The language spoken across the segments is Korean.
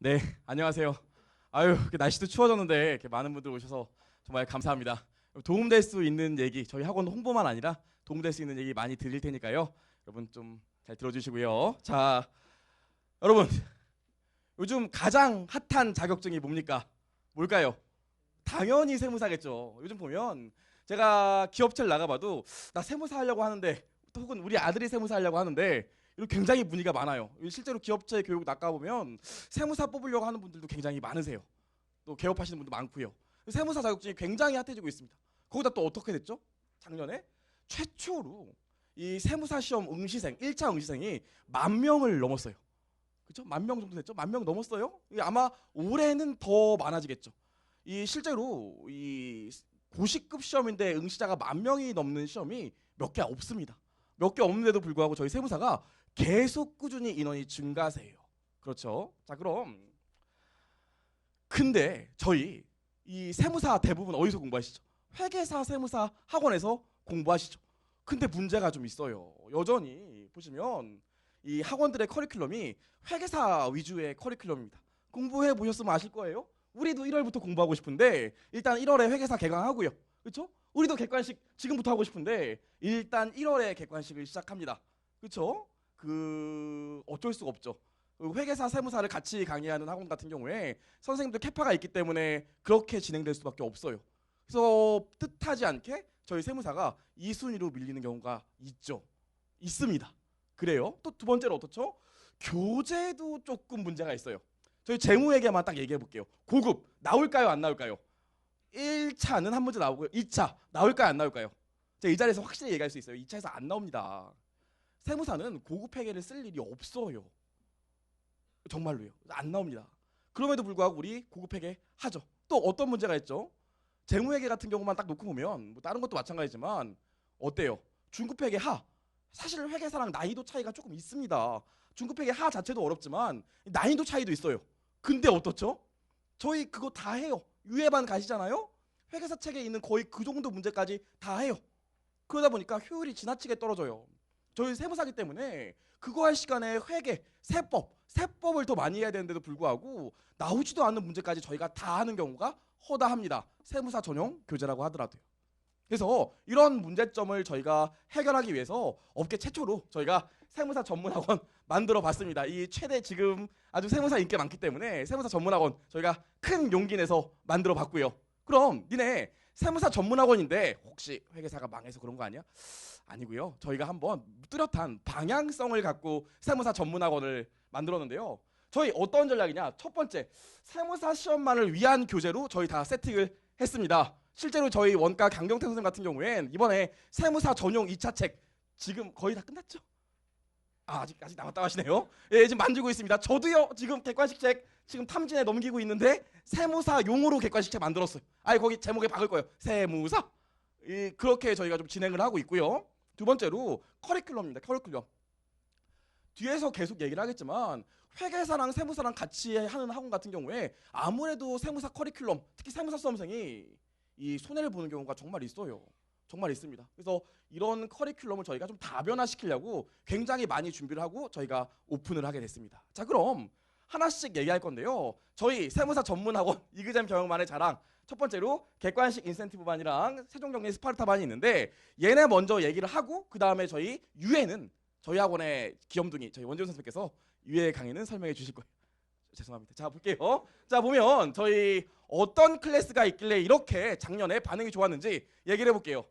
네, 안녕하세요. 아유, 날씨도 추워졌는데 이렇게 많은 분들 오셔서 정말 감사합니다. 도움될 수 있는 얘기, 저희 학원 홍보만 아니라 도움될 수 있는 얘기 많이 드릴 테니까요. 여러분 좀 잘 들어주시고요. 자, 여러분 요즘 가장 핫한 자격증이 뭡니까? 뭘까요? 당연히 세무사겠죠. 요즘 보면 제가 기업체를 나가봐도 나 세무사 하려고 하는데 또 혹은 우리 아들이 세무사 하려고 하는데 이렇게 굉장히 문의가 많아요. 실제로 기업체 교육 나가보면 세무사 뽑으려고 하는 분들도 굉장히 많으세요. 또 개업하시는 분도 많고요. 세무사 자격증이 굉장히 핫해지고 있습니다. 거기다 또 어떻게 됐죠? 작년에 최초로 이 세무사 시험 응시생 1차 응시생이 10,000명을 넘었어요. 그렇죠? 10,000명 정도 됐죠? 10,000명 넘었어요. 아마 올해는 더 많아지겠죠. 이 실제로 이 고시급 시험인데 응시자가 10,000명이 넘는 시험이 몇 개 없습니다. 몇 개 없는데도 불구하고 저희 세무사가 계속 꾸준히 인원이 증가세요. 그렇죠? 자, 그럼 근데 저희 이 세무사 대부분 어디서 공부하시죠? 회계사 세무사 학원에서 공부하시죠. 근데 문제가 좀 있어요. 여전히 보시면 이 학원들의 커리큘럼이 회계사 위주의 커리큘럼입니다. 공부해 보셨으면 아실 거예요. 우리도 1월부터 공부하고 싶은데 일단 1월에 회계사 개강하고요. 그렇죠? 우리도 객관식 지금부터 하고 싶은데 일단 1월에 객관식을 시작합니다. 그렇죠? 어쩔 수가 없죠. 회계사 세무사를 같이 강의하는 학원 같은 경우에 선생님들 캐파가 있기 때문에 그렇게 진행될 수밖에 없어요. 그래서 뜻하지 않게 저희 세무사가 2순위로 밀리는 경우가 있습니다. 그래요. 또 두 번째로 어떻죠? 교재도 조금 문제가 있어요. 저희 재무회계만 딱 얘기해 볼게요. 고급 나올까요? 안 나올까요? 1차는 한 문제 나오고요. 2차 나올까요? 안 나올까요? 제가 이 자리에서 확실히 얘기할 수 있어요. 2차에서 안 나옵니다. 세무사는 고급 회계를 쓸 일이 없어요. 정말로요. 안 나옵니다. 그럼에도 불구하고 우리 고급 회계 하죠. 또 어떤 문제가 있죠? 재무회계 같은 경우만 딱 놓고 보면 뭐 다른 것도 마찬가지지만 어때요? 중급회계 하 사실 회계사랑 난이도 차이가 조금 있습니다. 중급회계 하 자체도 어렵지만 난이도 차이도 있어요. 근데 어떻죠? 저희 그거 다 해요. 유예반 가시잖아요. 회계사 책에 있는 거의 그 정도 문제까지 다 해요. 그러다 보니까 효율이 지나치게 떨어져요. 저희 세무사기 때문에 그거 할 시간에 회계, 세법을 더 많이 해야 되는데도 불구하고 나오지도 않는 문제까지 저희가 다 하는 경우가 허다합니다. 세무사 전용 교재라고 하더라도요. 그래서 이런 문제점을 저희가 해결하기 위해서 업계 최초로 저희가 세무사 전문학원 만들어 봤습니다. 이 최대 지금 아주 세무사 인기 많기 때문에 세무사 전문학원 저희가 큰 용기 내서 만들어 봤고요. 그럼 니네 세무사 전문학원인데 혹시 회계사가 망해서 그런 거 아니야? 아니고요. 저희가 한번 뚜렷한 방향성을 갖고 세무사 전문학원을 만들었는데요. 저희 어떤 전략이냐? 첫 번째, 세무사 시험만을 위한 교재로 저희 다 세팅을 했습니다. 실제로 저희 원가 강경태 선생님 같은 경우엔 이번에 세무사 전용 2차 책 지금 거의 다 끝났죠? 아직 남았다고 하시네요. 예, 지금 만들고 있습니다. 저도요. 지금 객관식 책 지금 탐진에 넘기고 있는데 세무사용으로 객관식 책 만들었어요. 아예 거기 제목에 박을 거예요. 세무사. 그렇게 저희가 좀 진행을 하고 있고요. 두 번째로 커리큘럼입니다. 커리큘럼. 뒤에서 계속 얘기를 하겠지만 회계사랑 세무사랑 같이 하는 학원 같은 경우에 아무래도 세무사 커리큘럼, 특히 세무사 수험생이 이 손해를 보는 경우가 정말 있어요. 정말 있습니다. 그래서 이런 커리큘럼을 저희가 좀 다변화시키려고 굉장히 많이 준비를 하고 저희가 오픈을 하게 됐습니다. 자, 그럼 하나씩 얘기할 건데요. 저희 세무사 전문학원 이그잼 경영만의 자랑 첫 번째로 객관식 인센티브 반이랑 세종정리 스파르타 반이 있는데 얘네 먼저 얘기를 하고 그 다음에 저희 유예는 저희 학원의 귀염둥이 저희 원재훈 선생님께서 유예 강의는 설명해 주실 거예요. 죄송합니다. 자, 볼게요. 자, 보면 저희 어떤 클래스가 있길래 이렇게 작년에 반응이 좋았는지 얘기를 해볼게요.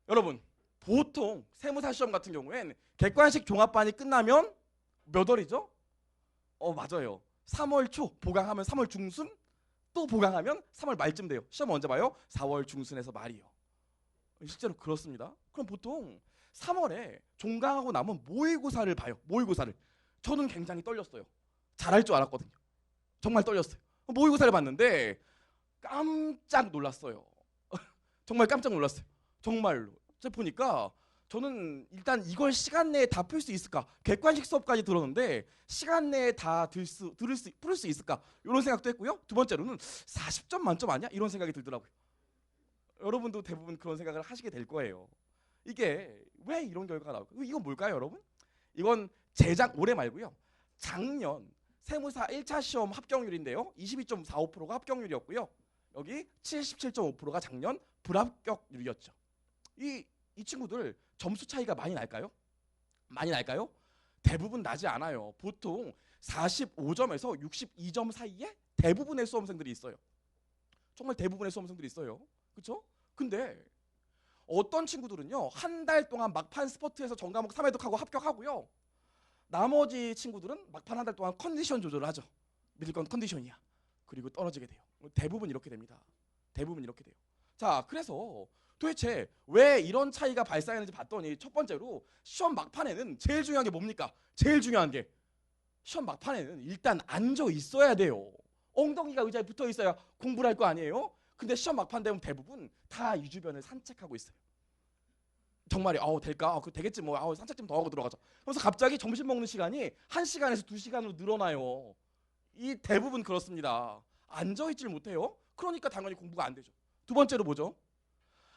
여러분, 보통 세무사 시험 같은 경우엔 객관식 종합반이 끝나면 몇 월이죠? 맞아요. 3월 초 보강하면 3월 중순 또 보강하면 3월 말쯤 돼요. 시험 언제 봐요? 4월 중순에서 말이요. 실제로 그렇습니다. 그럼 보통 3월에 종강하고 나면 모의고사를 봐요. 모의고사를. 저는 굉장히 떨렸어요. 잘할 줄 알았거든요. 정말 떨렸어요. 모의고사를 봤는데 깜짝 놀랐어요. 정말 깜짝 놀랐어요. 정말로. 제가 보니까 저는 일단 이걸 시간 내에 다 풀 수 있을까? 객관식 수업까지 들었는데 시간 내에 다 풀 수 있을까? 이런 생각도 했고요. 두 번째로는 40점 만점 아니야? 이런 생각이 들더라고요. 여러분도 대부분 그런 생각을 하시게 될 거예요. 이게 왜 이런 결과가 나올까요? 이건 뭘까요, 여러분? 이건 올해 말고요. 작년 세무사 1차 시험 합격률인데요. 22.45%가 합격률이었고요. 여기 77.5%가 작년 불합격률이었죠. 이 친구들 점수 차이가 많이 날까요? 많이 날까요? 대부분 나지 않아요. 보통 45점에서 62점 사이에 대부분의 수험생들이 있어요. 정말 대부분의 수험생들이 있어요. 그렇죠? 근데 어떤 친구들은요, 한 달 동안 막판 스포트에서 전과목 3회독하고 합격하고요. 나머지 친구들은 막판 한 달 동안 컨디션 조절을 하죠. 믿을 건 컨디션이야. 그리고 떨어지게 돼요. 대부분 이렇게 됩니다. 대부분 이렇게 돼요. 자, 그래서 도대체 왜 이런 차이가 발생하는지 봤더니 첫 번째로 시험 막판에는 제일 중요한 게 뭡니까? 제일 중요한 게 시험 막판에는 일단 앉아 있어야 돼요. 엉덩이가 의자에 붙어 있어야 공부를 할 거 아니에요? 근데 시험 막판 되면 대부분 다 이 주변을 산책하고 있어요. 정말이 될까? 그 되겠지 뭐. 산책 좀 더 하고 들어가자. 그래서 갑자기 점심 먹는 시간이 1시간에서 2시간으로 늘어나요. 이 대부분 그렇습니다. 앉아 있질 못해요. 그러니까 당연히 공부가 안 되죠. 두 번째로 뭐죠?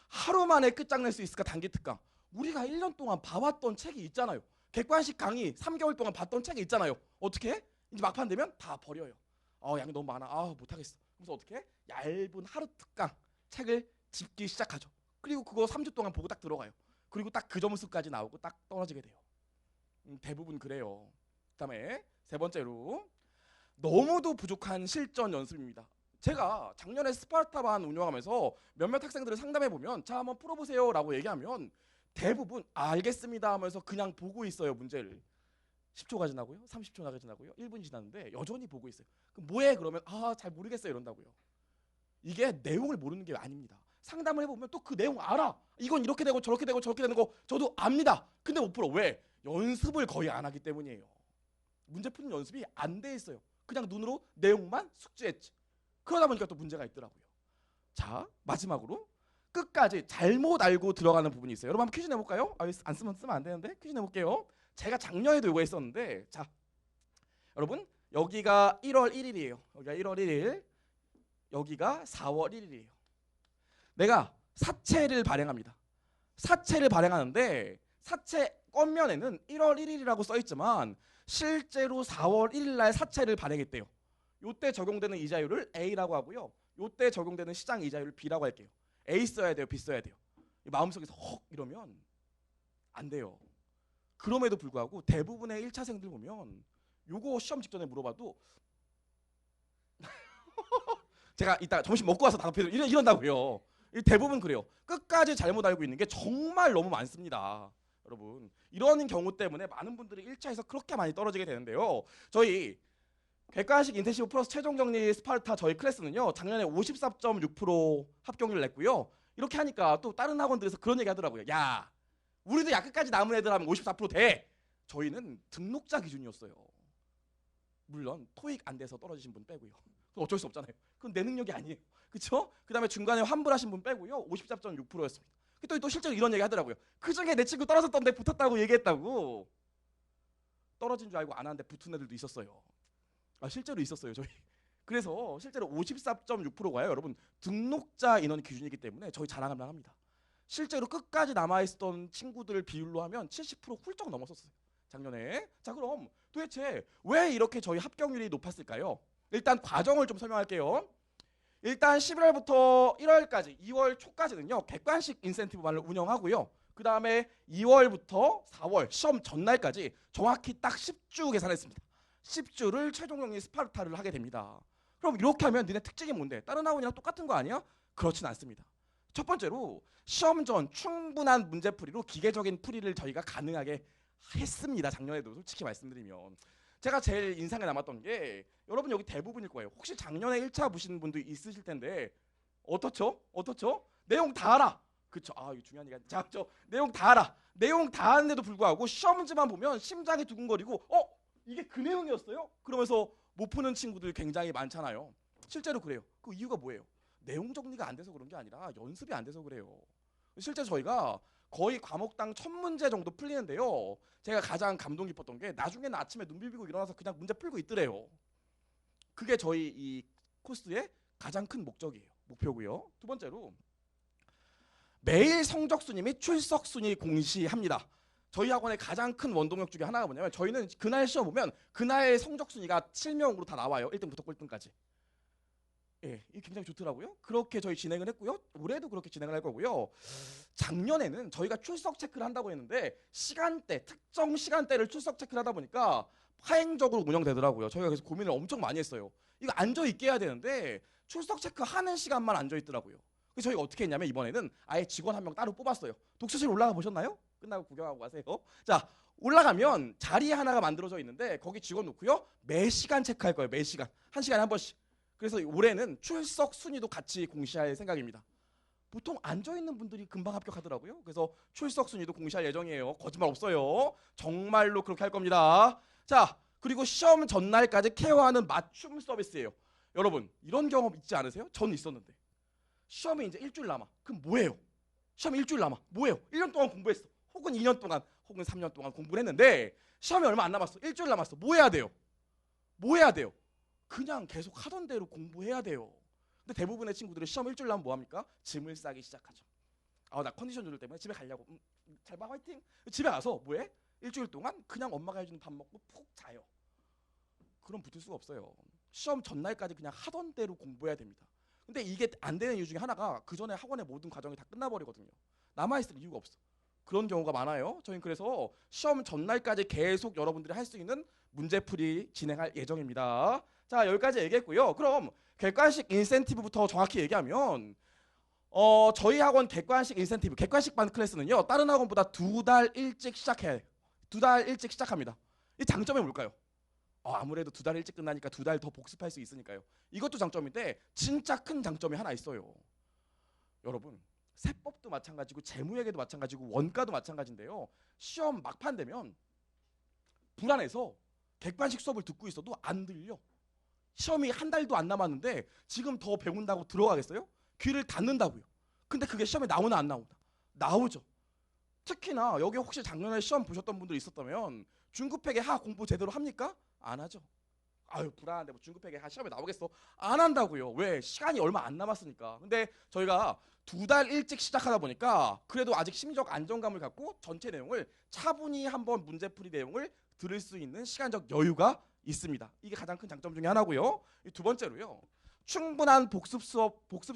하루 만에 끝장낼 수 있을까? 단기 특강. 우리가 1년 동안 봐왔던 책이 있잖아요. 객관식 강의 3개월 동안 봤던 책이 있잖아요. 어떻게 해? 이제 막판 되면 다 버려요. 양이 너무 많아. 못하겠어. 그래서 어떻게 해? 얇은 하루 특강 책을 집기 시작하죠. 그리고 그거 3주 동안 보고 딱 들어가요. 그리고 딱 그 점수까지 나오고 딱 떨어지게 돼요. 대부분 그래요. 그다음에 세 번째로 너무도 부족한 실전 연습입니다. 제가 작년에 스파르타반 운영하면서 몇몇 학생들을 상담해보면 자 한번 풀어보세요 라고 얘기하면 대부분 알겠습니다 하면서 그냥 보고 있어요. 문제를 10초가 지나고요, 30초가 지나고요, 1분이 지났는데 여전히 보고 있어요. 그럼 뭐해? 그러면 잘 모르겠어요 이런다고요. 이게 내용을 모르는 게 아닙니다. 상담을 해보면 또 그 내용 알아. 이건 이렇게 되고 저렇게 되고 저렇게 되는 거 저도 압니다. 근데 못 풀어. 왜? 연습을 거의 안 하기 때문이에요. 문제 푸는 연습이 안 돼 있어요. 그냥 눈으로 내용만 숙지했지. 그러다 보니까 또 문제가 있더라고요. 자, 마지막으로 끝까지 잘못 알고 들어가는 부분이 있어요. 여러분 한번 퀴즈 내볼까요? 안 쓰면 안 되는데 퀴즈 내볼게요. 제가 작년에도 이거 했었는데 자, 여러분 여기가 1월 1일이에요. 여기가 1월 1일, 여기가 4월 1일이에요. 내가 사채를 발행합니다. 사채를 발행하는데 사채 겉면에는 1월 1일이라고 써있지만 실제로 4월 1일 날 사채를 발행했대요. 요때 적용되는 이자율을 A라고 하고요. 요때 적용되는 시장 이자율을 B라고 할게요. A 써야 돼요? B 써야 돼요? 마음속에서 헉 이러면 안 돼요. 그럼에도 불구하고 대부분의 1차생들 보면 요거 시험 직전에 물어봐도 제가 이따 점심 먹고 와서 답해도 이런다고요. 대부분 그래요. 끝까지 잘못 알고 있는 게 정말 너무 많습니다. 여러분 이런 경우 때문에 많은 분들이 1차에서 그렇게 많이 떨어지게 되는데요. 저희 객관식 인텐시브 플러스 최종 정리 스파르타 저희 클래스는요. 작년에 54.6% 합격률 냈고요. 이렇게 하니까 또 다른 학원들에서 그런 얘기 하더라고요. 야 우리도 야 끝까지 남은 애들 하면 54% 돼. 저희는 등록자 기준이었어요. 물론 토익 안 돼서 떨어지신 분 빼고요. 그건 어쩔 수 없잖아요. 그건 내 능력이 아니에요. 그렇죠? 그다음에 중간에 환불하신 분 빼고요. 54.6%였습니다. 또 실제로 이런 얘기 하더라고요. 그중에 내 친구 떨어졌던데 붙었다고 얘기했다고. 떨어진 줄 알고 안 하는데 붙은 애들도 있었어요. 실제로 있었어요. 저희. 그래서 실제로 54.6%가요. 여러분 등록자 인원 기준이기 때문에 저희 자랑을 합니다. 실제로 끝까지 남아있었던 친구들 비율로 하면 70% 훌쩍 넘었었어요. 작년에. 자 그럼 도대체 왜 이렇게 저희 합격률이 높았을까요? 일단 과정을 좀 설명할게요. 일단 11월부터 1월까지 2월 초까지는요. 객관식 인센티브반을 운영하고요. 그 다음에 2월부터 4월 시험 전날까지 정확히 딱 10주 계산했습니다. 10주를 최종 정리 스파르타를 하게 됩니다. 그럼 이렇게 하면 니네 특징이 뭔데? 다른 학원이랑 똑같은 거 아니야? 그렇진 않습니다. 첫 번째로 시험 전 충분한 문제풀이로 기계적인 풀이를 저희가 가능하게 했습니다. 작년에도 솔직히 말씀드리면. 제가 제일 인상에 남았던 게 여러분 여기 대부분일 거예요. 혹시 작년에 1차 보시는 분도 있으실 텐데 어떻죠? 내용 다 알아. 그쵸? 이거 중요한 얘기야. 자, 내용 다 알아. 내용 다 아는데도 불구하고 시험지만 보면 심장이 두근거리고 이게 그 내용이었어요? 그러면서 못 푸는 친구들 굉장히 많잖아요. 실제로 그래요. 그 이유가 뭐예요? 내용 정리가 안 돼서 그런 게 아니라 연습이 안 돼서 그래요. 실제 저희가 거의 과목당 1000문제 정도 풀리는데요. 제가 가장 감동 깊었던 게 나중에는 아침에 눈 비비고 일어나서 그냥 문제 풀고 있더래요. 그게 저희 이 코스의 가장 큰 목표고요. 두 번째로 매일 성적순위 및 출석순위 공시합니다. 저희 학원의 가장 큰 원동력 중에 하나가 뭐냐면 저희는 그날 시험 보면 그날 성적 순위가 실명으로 다 나와요. 1등부터 꼴등까지. 예, 이게 굉장히 좋더라고요. 그렇게 저희 진행을 했고요. 올해도 그렇게 진행을 할 거고요. 작년에는 저희가 출석 체크를 한다고 했는데 시간대, 특정 시간대를 출석 체크를 하다 보니까 파행적으로 운영되더라고요. 저희가 그래서 고민을 엄청 많이 했어요. 이거 앉아있게 해야 되는데 출석 체크하는 시간만 앉아있더라고요. 그래서 저희가 어떻게 했냐면 이번에는 아예 직원 한 명 따로 뽑았어요. 독서실 올라가 보셨나요? 끝나고 구경하고 가세요. 자, 올라가면 자리 하나가 만들어져 있는데 거기 직원 놓고요. 매 시간 체크할 거예요. 매 시간. 한 시간에 한 번씩. 그래서 올해는 출석 순위도 같이 공시할 생각입니다. 보통 앉아있는 분들이 금방 합격하더라고요. 그래서 출석 순위도 공시할 예정이에요. 거짓말 없어요. 정말로 그렇게 할 겁니다. 자, 그리고 시험 전날까지 케어하는 맞춤 서비스예요. 여러분, 이런 경험 있지 않으세요? 저는 있었는데. 시험이 이제 일주일 남아. 그럼 뭐해요? 시험이 일주일 남아. 뭐해요? 1년 동안 공부했어. 혹은 2년 동안, 혹은 3년 동안 공부를 했는데 시험이 얼마 안 남았어. 일주일 남았어. 뭐 해야 돼요? 뭐 해야 돼요? 그냥 계속 하던 대로 공부해야 돼요. 근데 대부분의 친구들은 시험 일주일 남으면 뭐합니까? 짐을 싸기 시작하죠. 나 컨디션 조절 때문에 집에 가려고. 잘 봐, 화이팅. 집에 가서 뭐해? 일주일 동안 그냥 엄마가 해주는 밥 먹고 푹 자요. 그럼 붙을 수가 없어요. 시험 전날까지 그냥 하던 대로 공부해야 됩니다. 근데 이게 안 되는 이유 중에 하나가 그 전에 학원의 모든 과정이 다 끝나버리거든요. 남아있을 이유가 없어. 그런 경우가 많아요. 저희는 그래서 시험 전날까지 계속 여러분들이 할 수 있는 문제풀이 진행할 예정입니다. 자, 여기까지 얘기했고요. 그럼 객관식 인센티브부터 정확히 얘기하면 저희 학원 객관식 인센티브, 객관식 반 클래스는요. 다른 학원보다 2달 일찍 시작해야 해요. 2달 일찍 시작합니다. 이 장점이 뭘까요? 아무래도 2달 일찍 끝나니까 2달 더 복습할 수 있으니까요. 이것도 장점인데 진짜 큰 장점이 하나 있어요. 여러분, 세법도 마찬가지고 재무회계도 마찬가지고 원가도 마찬가지인데요. 시험 막판 되면 불안해서 객관식 수업을 듣고 있어도 안 들려. 시험이 한 달도 안 남았는데 지금 더 배운다고 들어가겠어요? 귀를 닫는다고요. 근데 그게 시험에 나오나 안 나오나? 나오죠. 특히나 여기 혹시 작년에 시험 보셨던 분들 있었다면 중급회계 하 공부 제대로 합니까? 안 하죠. 아유, 불안한데 뭐 중급회계 하 시험에 나오겠어? 안 한다고요. 왜? 시간이 얼마 안 남았으니까. 근데 저희가 2달 일찍 시작하다 보니까 그래도 아직 심리적 안정감을 갖고 전체 내용을 차분히 한번 문제풀이 내용을 들을 수 있는 시간적 여유가 있습니다. 이게 가장 큰 장점 중에 하나고요. 두 번째로요. 충분한 복습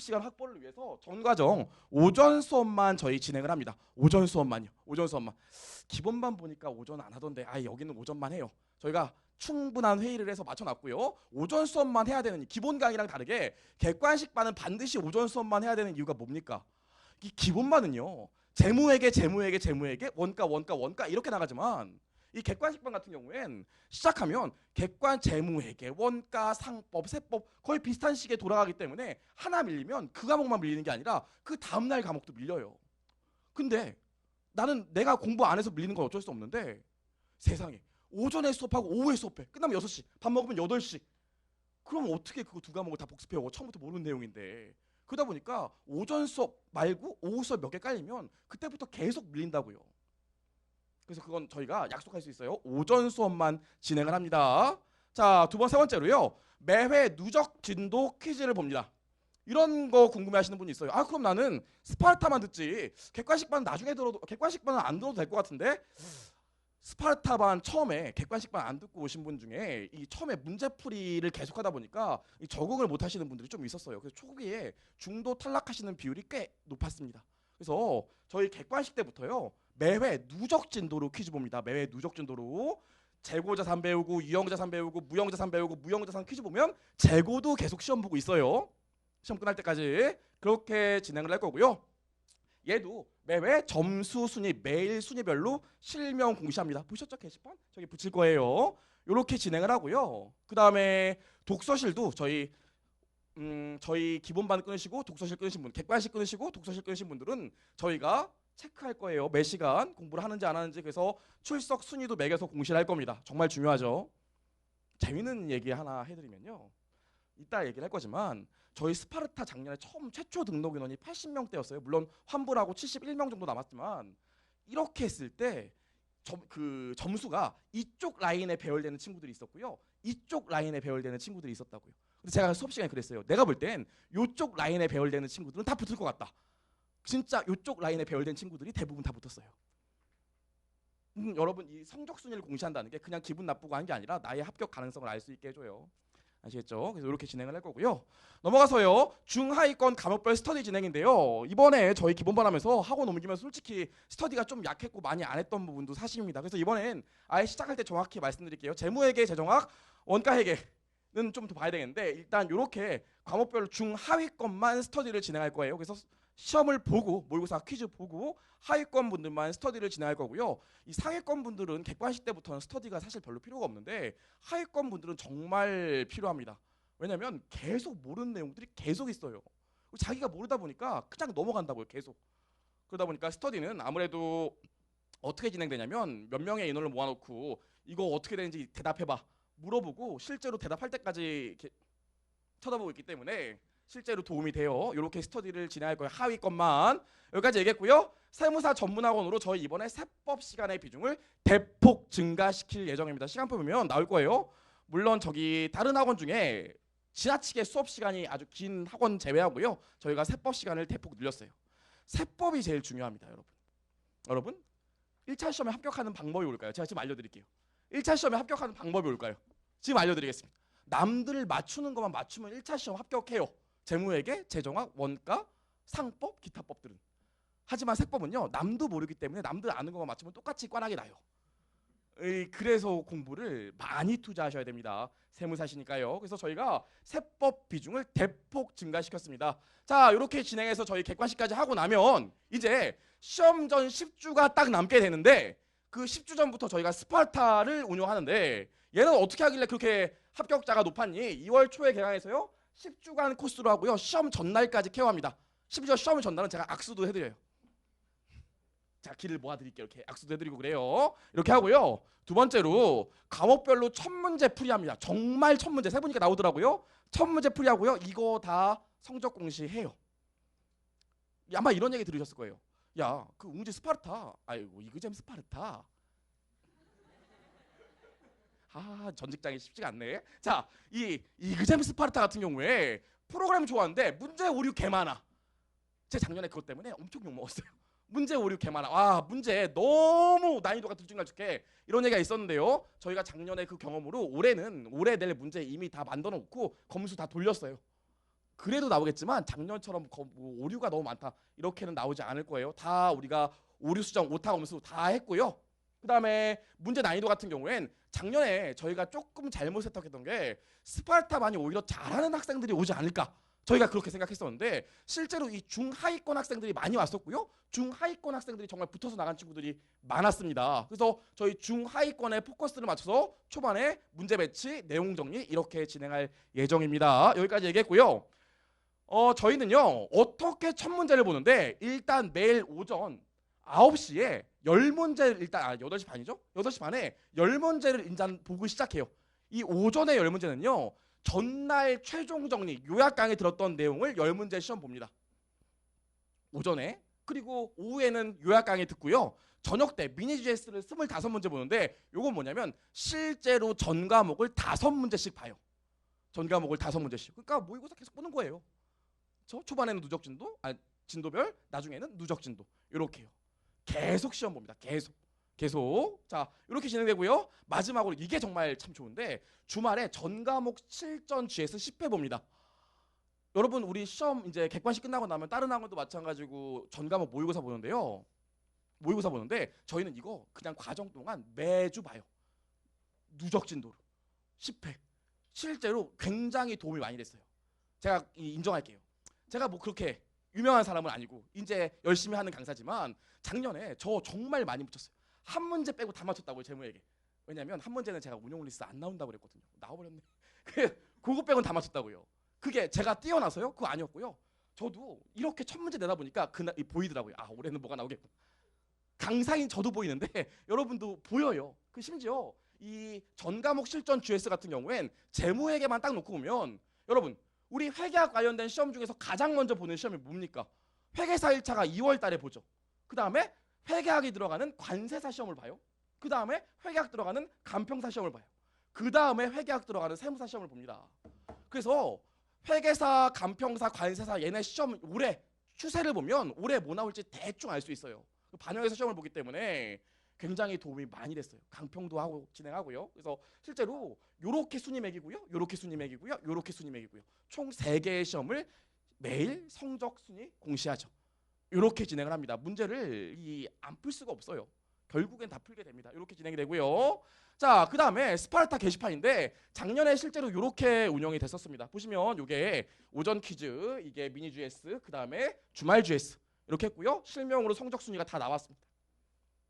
시간 확보를 위해서 전 과정 오전 수업만 저희 진행을 합니다. 오전 수업만요. 오전 수업만. 기본반 보니까 오전 안 하던데 여기는 오전만 해요. 저희가 충분한 회의를 해서 맞춰놨고요. 오전 수업만 해야 되는, 기본 강의랑 다르게 객관식 반은 반드시 오전 수업만 해야 되는 이유가 뭡니까? 이 기본반은요. 재무회계, 원가 이렇게 나가지만 이 객관식 반 같은 경우엔 시작하면 객관, 재무회계, 원가, 상법, 세법 거의 비슷한 시기에 돌아가기 때문에 하나 밀리면 그 과목만 밀리는 게 아니라 그 다음날 과목도 밀려요. 근데 나는 내가 공부 안 해서 밀리는 건 어쩔 수 없는데 세상에 오전에 수업하고 오후에 수업해. 끝나면 6시, 밥 먹으면 8시. 그럼 어떻게 그거 두 과목을 다 복습해오고 처음부터 모르는 내용인데. 그러다 보니까 오전 수업 말고 오후 수업 몇 개 깔리면 그때부터 계속 밀린다고요. 그래서 그건 저희가 약속할 수 있어요. 오전 수업만 진행을 합니다. 자, 세 번째로요. 매회 누적 진도 퀴즈를 봅니다. 이런 거 궁금해하시는 분이 있어요. 그럼 나는 스파르타만 듣지. 객관식 반 나중에 들어도, 객관식 반은 안 들어도 될 것 같은데. 스파르타반 처음에 객관식 반 안 듣고 오신 분 중에 이 처음에 문제풀이를 계속하다 보니까 이 적응을 못 하시는 분들이 좀 있었어요. 그래서 초기에 중도 탈락하시는 비율이 꽤 높았습니다. 그래서 저희 객관식 때부터요. 매회 누적 진도로 퀴즈 봅니다. 매회 누적 진도로. 재고자산 배우고 유형자산 배우고 무형자산 배우고 무형자산 퀴즈 보면 재고도 계속 시험 보고 있어요. 시험 끝날 때까지 그렇게 진행을 할 거고요. 얘도 매회 점수 순위, 매일 순위별로 실명 공시합니다. 보셨죠? 게시판? 저기 붙일 거예요. 이렇게 진행을 하고요. 그 다음에 독서실도 저희 기본반 끊으시고 독서실 끊으신 분, 객관식 끊으시고 독서실 끊으신 분들은 저희가 체크할 거예요. 매 시간 공부를 하는지 안 하는지. 그래서 출석 순위도 매겨서 공시를 할 겁니다. 정말 중요하죠. 재밌는 얘기 하나 해드리면요. 이따 얘기를 할 거지만 저희 스파르타 작년에 최초 등록 인원이 80명대였어요. 물론 환불하고 71명 정도 남았지만 이렇게 했을 때 점수가 이쪽 라인에 배열되는 친구들이 있었고요. 이쪽 라인에 배열되는 친구들이 있었다고요. 근데 제가 수업 시간에 그랬어요. 내가 볼 땐 이쪽 라인에 배열되는 친구들은 다 붙을 것 같다. 진짜 이쪽 라인에 배열된 친구들이 대부분 다 붙었어요. 여러분 이 성적 순위를 공시한다는 게 그냥 기분 나쁘고 한 게 아니라 나의 합격 가능성을 알 수 있게 해줘요. 아시겠죠? 그래서 이렇게 진행을 할 거고요. 넘어가서요. 중하위권 과목별 스터디 진행인데요. 이번에 저희 기본반 하면서 학원 옮기면서 솔직히 스터디가 좀 약했고 많이 안 했던 부분도 사실입니다. 그래서 이번엔 아예 시작할 때 정확히 말씀드릴게요. 재무회계, 재정학, 원가회계는 좀 더 봐야 되겠는데 일단 이렇게 과목별로 중하위권만 스터디를 진행할 거예요. 그래서 시험을 보고 모의고사 퀴즈 보고 하위권 분들만 스터디를 진행할 거고요. 이 상위권 분들은 객관식 때부터는 스터디가 사실 별로 필요가 없는데 하위권 분들은 정말 필요합니다. 왜냐면 계속 모르는 내용들이 계속 있어요. 자기가 모르다 보니까 그냥 넘어간다고요. 계속. 그러다 보니까 스터디는 아무래도 어떻게 진행되냐면 몇 명의 인원을 모아놓고 이거 어떻게 되는지 대답해봐 물어보고 실제로 대답할 때까지 이렇게 쳐다보고 있기 때문에 실제로 도움이 돼요. 이렇게 스터디를 진행할 거예요. 하위권만. 여기까지 얘기했고요. 세무사 전문학원으로 저희 이번에 세법 시간의 비중을 대폭 증가시킬 예정입니다. 시간표 보면 나올 거예요. 물론 저기 다른 학원 중에 지나치게 수업 시간이 아주 긴 학원 제외하고요. 저희가 세법 시간을 대폭 늘렸어요. 세법이 제일 중요합니다. 여러분 1차 시험에 합격하는 방법이 뭘까요? 제가 지금 알려드릴게요. 1차 시험에 합격하는 방법이 뭘까요? 지금 알려드리겠습니다. 남들을 맞추는 것만 맞추면 1차 시험 합격해요. 재무회계, 재정학, 원가, 상법, 기타 법들은. 하지만 세법은요. 남도 모르기 때문에 남들 아는 것만 맞추면 똑같이 꽈락이 나요. 그래서 공부를 많이 투자하셔야 됩니다. 세무사시니까요. 그래서 저희가 세법 비중을 대폭 증가시켰습니다. 자, 이렇게 진행해서 저희 객관식까지 하고 나면 이제 시험 전 10주가 딱 남게 되는데 그 10주 전부터 저희가 스파르타를 운영하는데 얘는 어떻게 하길래 그렇게 합격자가 높았니? 2월 초에 개강해서요. 10주간 코스로 하고요. 시험 전날까지 케어합니다. 심지어 시험 전날은 제가 악수도 해드려요. 자, 길을 모아드릴게요. 이렇게 악수도 해드리고 그래요. 이렇게 하고요. 두 번째로 과목별로 첫 문제 풀이합니다. 정말 첫 문제. 세 보니까 나오더라고요. 첫 문제 풀이하고요. 이거 다 성적 공시해요. 아마 이런 얘기 들으셨을 거예요. 야, 그 웅지 스파르타. 아이고 이그잼 스파르타. 전 직장이 쉽지가 않네. 자, 이 이그잼 스파르타 같은 경우에 프로그램 좋아하는데 문제 오류 개 많아. 제 작년에 그것 때문에 엄청 욕 먹었어요. 문제 오류 개 많아. 문제 너무 난이도가 들쭉날쭉해. 이런 얘기가 있었는데요. 저희가 작년에 그 경험으로 올해 낼 문제 이미 다 만들어 놓고 검수 다 돌렸어요. 그래도 나오겠지만 작년처럼 오류가 너무 많다. 이렇게는 나오지 않을 거예요. 다 우리가 오류 수정, 오타 검수 다 했고요. 그다음에 문제 난이도 같은 경우엔 작년에 저희가 조금 잘못 세탁했던 게 스파르타반이 오히려 잘하는 학생들이 오지 않을까. 저희가 그렇게 생각했었는데 실제로 이 중하위권 학생들이 많이 왔었고요. 중하위권 학생들이 정말 붙어서 나간 친구들이 많았습니다. 그래서 저희 중하위권에 포커스를 맞춰서 초반에 문제 배치, 내용 정리 이렇게 진행할 예정입니다. 여기까지 얘기했고요. 저희는요. 어떻게 첫 문제를 보는데 일단 매일 오전 9시에 10문제를 일단 8시 반이죠? 8시 반에 10문제를 일단 보고 시작해요. 이 오전에 10문제는요. 전날 최종 정리, 요약 강의 들었던 내용을 10문제 시험 봅니다. 오전에. 그리고 오후에는 요약 강의 듣고요. 저녁 때 미니 GS를 25문제 보는데 요건 뭐냐면 실제로 전 과목을 5문제씩 봐요. 전 과목을 5문제씩. 그러니까 모의고사 계속 보는 거예요. 초반에는 누적 진도, 진도별, 나중에는 누적 진도. 이렇게요. 계속 시험 봅니다. 계속. 자, 이렇게 진행되고요. 마지막으로 이게 정말 참 좋은데 주말에 전 과목 실전 GS 10회 봅니다. 여러분 우리 시험 이제 객관식 끝나고 나면 다른 학원도 마찬가지고 전 과목 모의고사 보는데요. 모의고사 보는데 저희는 이거 그냥 과정 동안 매주 봐요. 누적 진도로 10회. 실제로 굉장히 도움이 많이 됐어요. 제가 인정할게요. 제가 뭐 그렇게 유명한 사람은 아니고 이제 열심히 하는 강사지만 작년에 저 정말 많이 붙였어요. 한 문제 빼고 다 맞췄다고요. 재무에게. 왜냐면 한 문제는 제가 운용 리스트 안 나온다고 그랬거든요. 나와버렸네. 그거 빼고는 다 맞췄다고요. 그게 제가 뛰어나서요? 그거 아니었고요. 저도 이렇게 첫 문제 내다 보니까 그날 보이더라고요. 올해는 뭐가 나오겠구나. 강사인 저도 보이는데 여러분도 보여요. 그 심지어 이 전 과목 실전 GS 같은 경우엔 재무회계만 딱 놓고 보면 여러분 우리 회계학 관련된 시험 중에서 가장 먼저 보는 시험이 뭡니까? 회계사 1차가 2월 달에 보죠. 그 다음에 회계학이 들어가는 관세사 시험을 봐요. 그 다음에 회계학 들어가는 간평사 시험을 봐요. 그 다음에 회계학 들어가는 세무사 시험을 봅니다. 그래서 회계사, 간평사, 관세사 얘네 시험 올해 추세를 보면 올해 뭐 나올지 대충 알 수 있어요. 반영해서 시험을 보기 때문에 굉장히 도움이 많이 됐어요. 강평도 하고 진행하고요. 그래서 실제로 요렇게 순위 매기고요. 요렇게 순위 매기고요. 요렇게 순위 매기고요. 총 3개의 시험을 매일 성적 순위 공시하죠. 요렇게 진행을 합니다. 문제를 안 풀 수가 없어요. 결국엔 다 풀게 됩니다. 이렇게 진행이 되고요. 자, 그 다음에 스파르타 게시판인데 작년에 실제로 이렇게 운영이 됐었습니다. 보시면 이게 오전 퀴즈, 이게 미니 GS, 그 다음에 주말 GS 이렇게 했고요. 실명으로 성적 순위가 다 나왔습니다.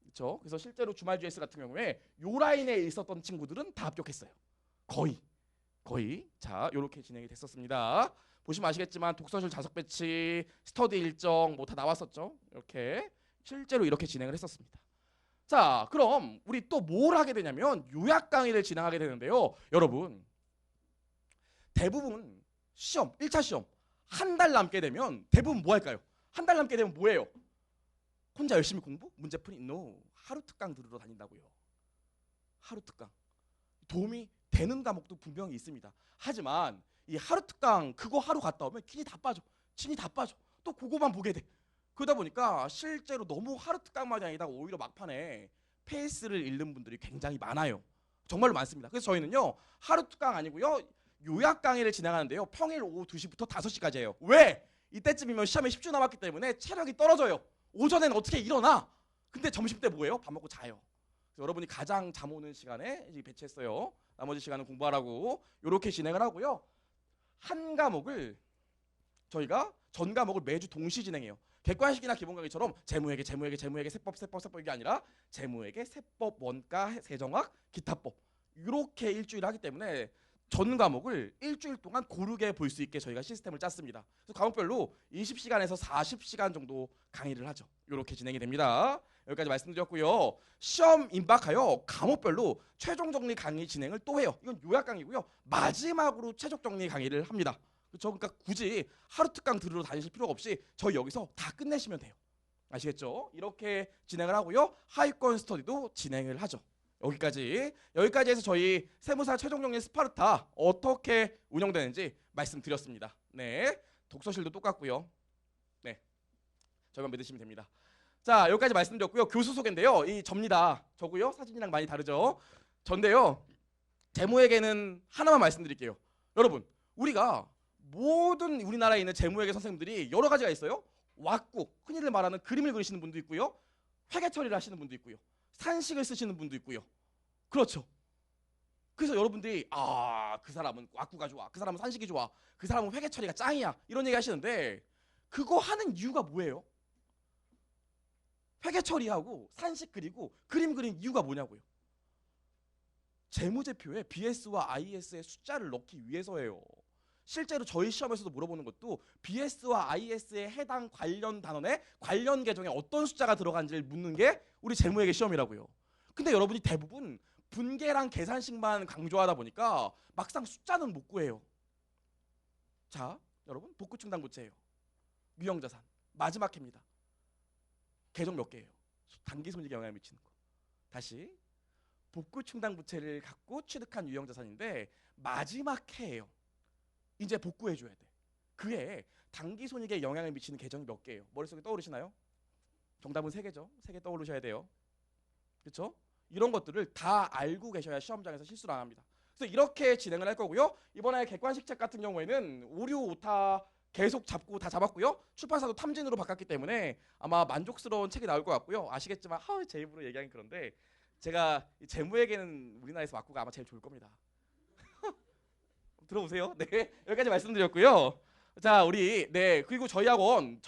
그렇죠? 그래서 실제로 주말 GS 같은 경우에 요 라인에 있었던 친구들은 다 합격했어요. 거의. 자, 이렇게 진행이 됐었습니다. 보시면 아시겠지만 독서실 좌석 배치, 스터디 일정 뭐 다 나왔었죠. 이렇게 실제로 이렇게 진행을 했었습니다. 자, 그럼 우리 또 뭘 하게 되냐면 요약 강의를 진행하게 되는데요. 여러분, 대부분 시험, 1차 시험 한 달 남게 되면 대부분 뭐 할까요? 한 달 남게 되면 뭐예요? 혼자 열심히 공부? 문제풀이? No. 하루 특강 들으러 다닌다고요. 하루 특강. 도움이 되는 과목도 분명히 있습니다. 하지만 이 하루 특강 그거 하루 갔다 오면 진이 다 빠져. 또 그거만 보게 돼. 그러다 보니까 실제로 너무 하루 특강만이 아니라 오히려 막판에 페이스를 잃는 분들이 굉장히 많아요. 정말로 많습니다. 그래서 저희는요 하루 특강 아니고요 요약 강의를 진행하는데요. 평일 오후 2시부터 5시까지예요. 왜? 이때쯤이면 시험에 10주 남았기 때문에 체력이 떨어져요. 오전에는 어떻게 일어나? 근데 점심 때 뭐예요? 밥 먹고 자요. 그래서 여러분이 가장 잠 오는 시간에 배치했어요. 나머지 시간은 공부하라고 이렇게 진행을 하고요. 한 과목을 저희가 전 과목을 매주 동시 진행해요. 객관식이나 기본강의처럼 재무회계, 세법 이게 아니라 재무회계, 세법, 원가, 세정학, 기타법 이렇게 일주일 하기 때문에 전 과목을 일주일 동안 고르게 볼 수 있게 저희가 시스템을 짰습니다. 그래서 과목별로 20시간에서 40시간 정도 강의를 하죠. 이렇게 진행이 됩니다. 여기까지 말씀드렸고요. 시험 임박하여 과목별로 최종 정리 강의 진행을 또 해요. 이건 요약 강의고요. 마지막으로 최종 정리 강의를 합니다. 그렇죠? 그러니까 굳이 하루 특강 들으러 다니실 필요가 없이 저희 여기서 다 끝내시면 돼요. 아시겠죠? 이렇게 진행을 하고요. 하위권 스터디도 진행을 하죠. 여기까지 해서 저희 세무사 최종 정리 스파르타 어떻게 운영되는지 말씀드렸습니다. 네, 독서실도 똑같고요. 네, 저만 믿으시면 됩니다. 자, 여기까지 말씀드렸고요. 교수 소개인데요. 이 접니다. 저고요. 사진이랑 많이 다르죠. 전데요. 재무회계는 하나만 말씀드릴게요. 여러분, 우리가 모든 우리나라에 있는 재무회계 선생님들이 여러 가지가 있어요. 왁구, 흔히들 말하는 그림을 그리시는 분도 있고요. 회계 처리를 하시는 분도 있고요. 산식을 쓰시는 분도 있고요. 그렇죠. 그래서 여러분들이 그 사람은 왁구가 좋아, 그 사람은 산식이 좋아, 그 사람은 회계 처리가 짱이야 이런 얘기 하시는데 그거 하는 이유가 뭐예요? 회계 처리하고 산식 그리고 그림 그린 이유가 뭐냐고요. 재무제표에 BS와 IS의 숫자를 넣기 위해서예요. 실제로 저희 시험에서도 물어보는 것도 BS와 IS에 해당 관련 단원에 관련 계정에 어떤 숫자가 들어간지를 묻는 게 우리 재무회계 시험이라고요. 근데 여러분이 대부분 분계랑 계산식만 강조하다 보니까 막상 숫자는 못 구해요. 자, 여러분 복구충당부채예요. 유형자산 마지막 해입니다. 계정 몇 개예요? 단기손익에 영향을 미치는 거. 다시 복구충당부채를 갖고 취득한 유형자산인데 마지막 해예요. 이제 복구해줘야 돼. 그에 단기손익에 영향을 미치는 계정이 몇 개예요? 머릿속에 떠오르시나요? 정답은 3개죠. 3개 떠오르셔야 돼요. 그렇죠? 이런 것들을 다 알고 계셔야 시험장에서 실수를 안 합니다. 그래서 이렇게 진행을 할 거고요. 이번에 객관식 책 같은 경우에는 오류 오타 계속 잡고 다 잡았고요. 출판사도 탐진으로 바꿨기 때문에 아마 만족스러운 책이 나올 것 같고요. 아시겠지만 제 입으로 얘기하긴 그런데 제가 재무회계는 우리나라에서 왁구가 아마 제일 좋을 겁니다. 들어보세요. 네, 여기까지 말씀드렸고요. 자, 우리 그리고 저희 학원은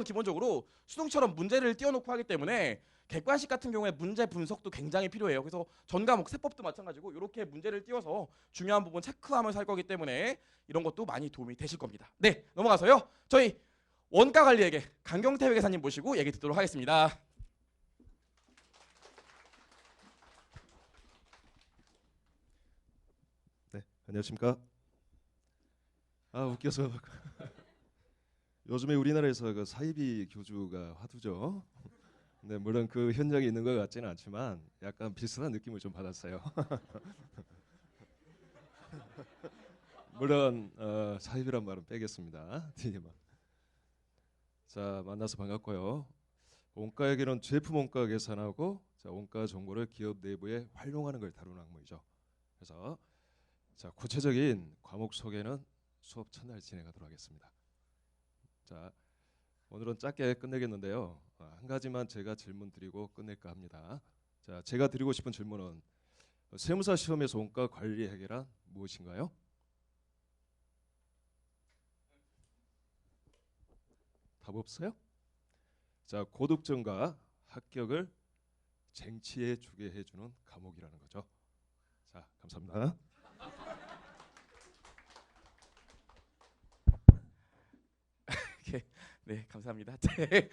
기본적으로 수능처럼 문제를 띄워놓고 하기 때문에 객관식 같은 경우에 문제 분석도 굉장히 필요해요. 그래서 전 과목 세법도 마찬가지고 이렇게 문제를 띄워서 중요한 부분 체크하면서 할 거기 때문에 이런 것도 많이 도움이 되실 겁니다. 네, 넘어가서요. 저희 원가 관리에게 강경태 회계사님 모시고 얘기 듣도록 하겠습니다. 네, 안녕하십니까. 웃겨서 요즘에 우리나라에서 그 사이비 교주가 화두죠. 네, 물론 그 현장에 있는 것 같지는 않지만 약간 비슷한 느낌을 좀 받았어요. 물론 사이비란 말은 빼겠습니다. 자, 만나서 반갑고요. 원가에게는 제품 원가 계산하고 자, 원가 정보를 기업 내부에 활용하는 걸 다루는 학문이죠. 그래서 자, 구체적인 과목 소개는 수업 첫날 진행하도록 하겠습니다. 자, 오늘은 짧게 끝내겠는데요. 한 가지만 제가 질문 드리고 끝낼까 합니다. 자, 제가 드리고 싶은 질문은 세무사 시험에서 원가 관리 해결한 무엇인가요? 답 없어요? 자, 고득점과 합격을 쟁취해 주게 해주는 과목이라는 거죠. 자, 감사합니다. 네, 감사합니다. 네.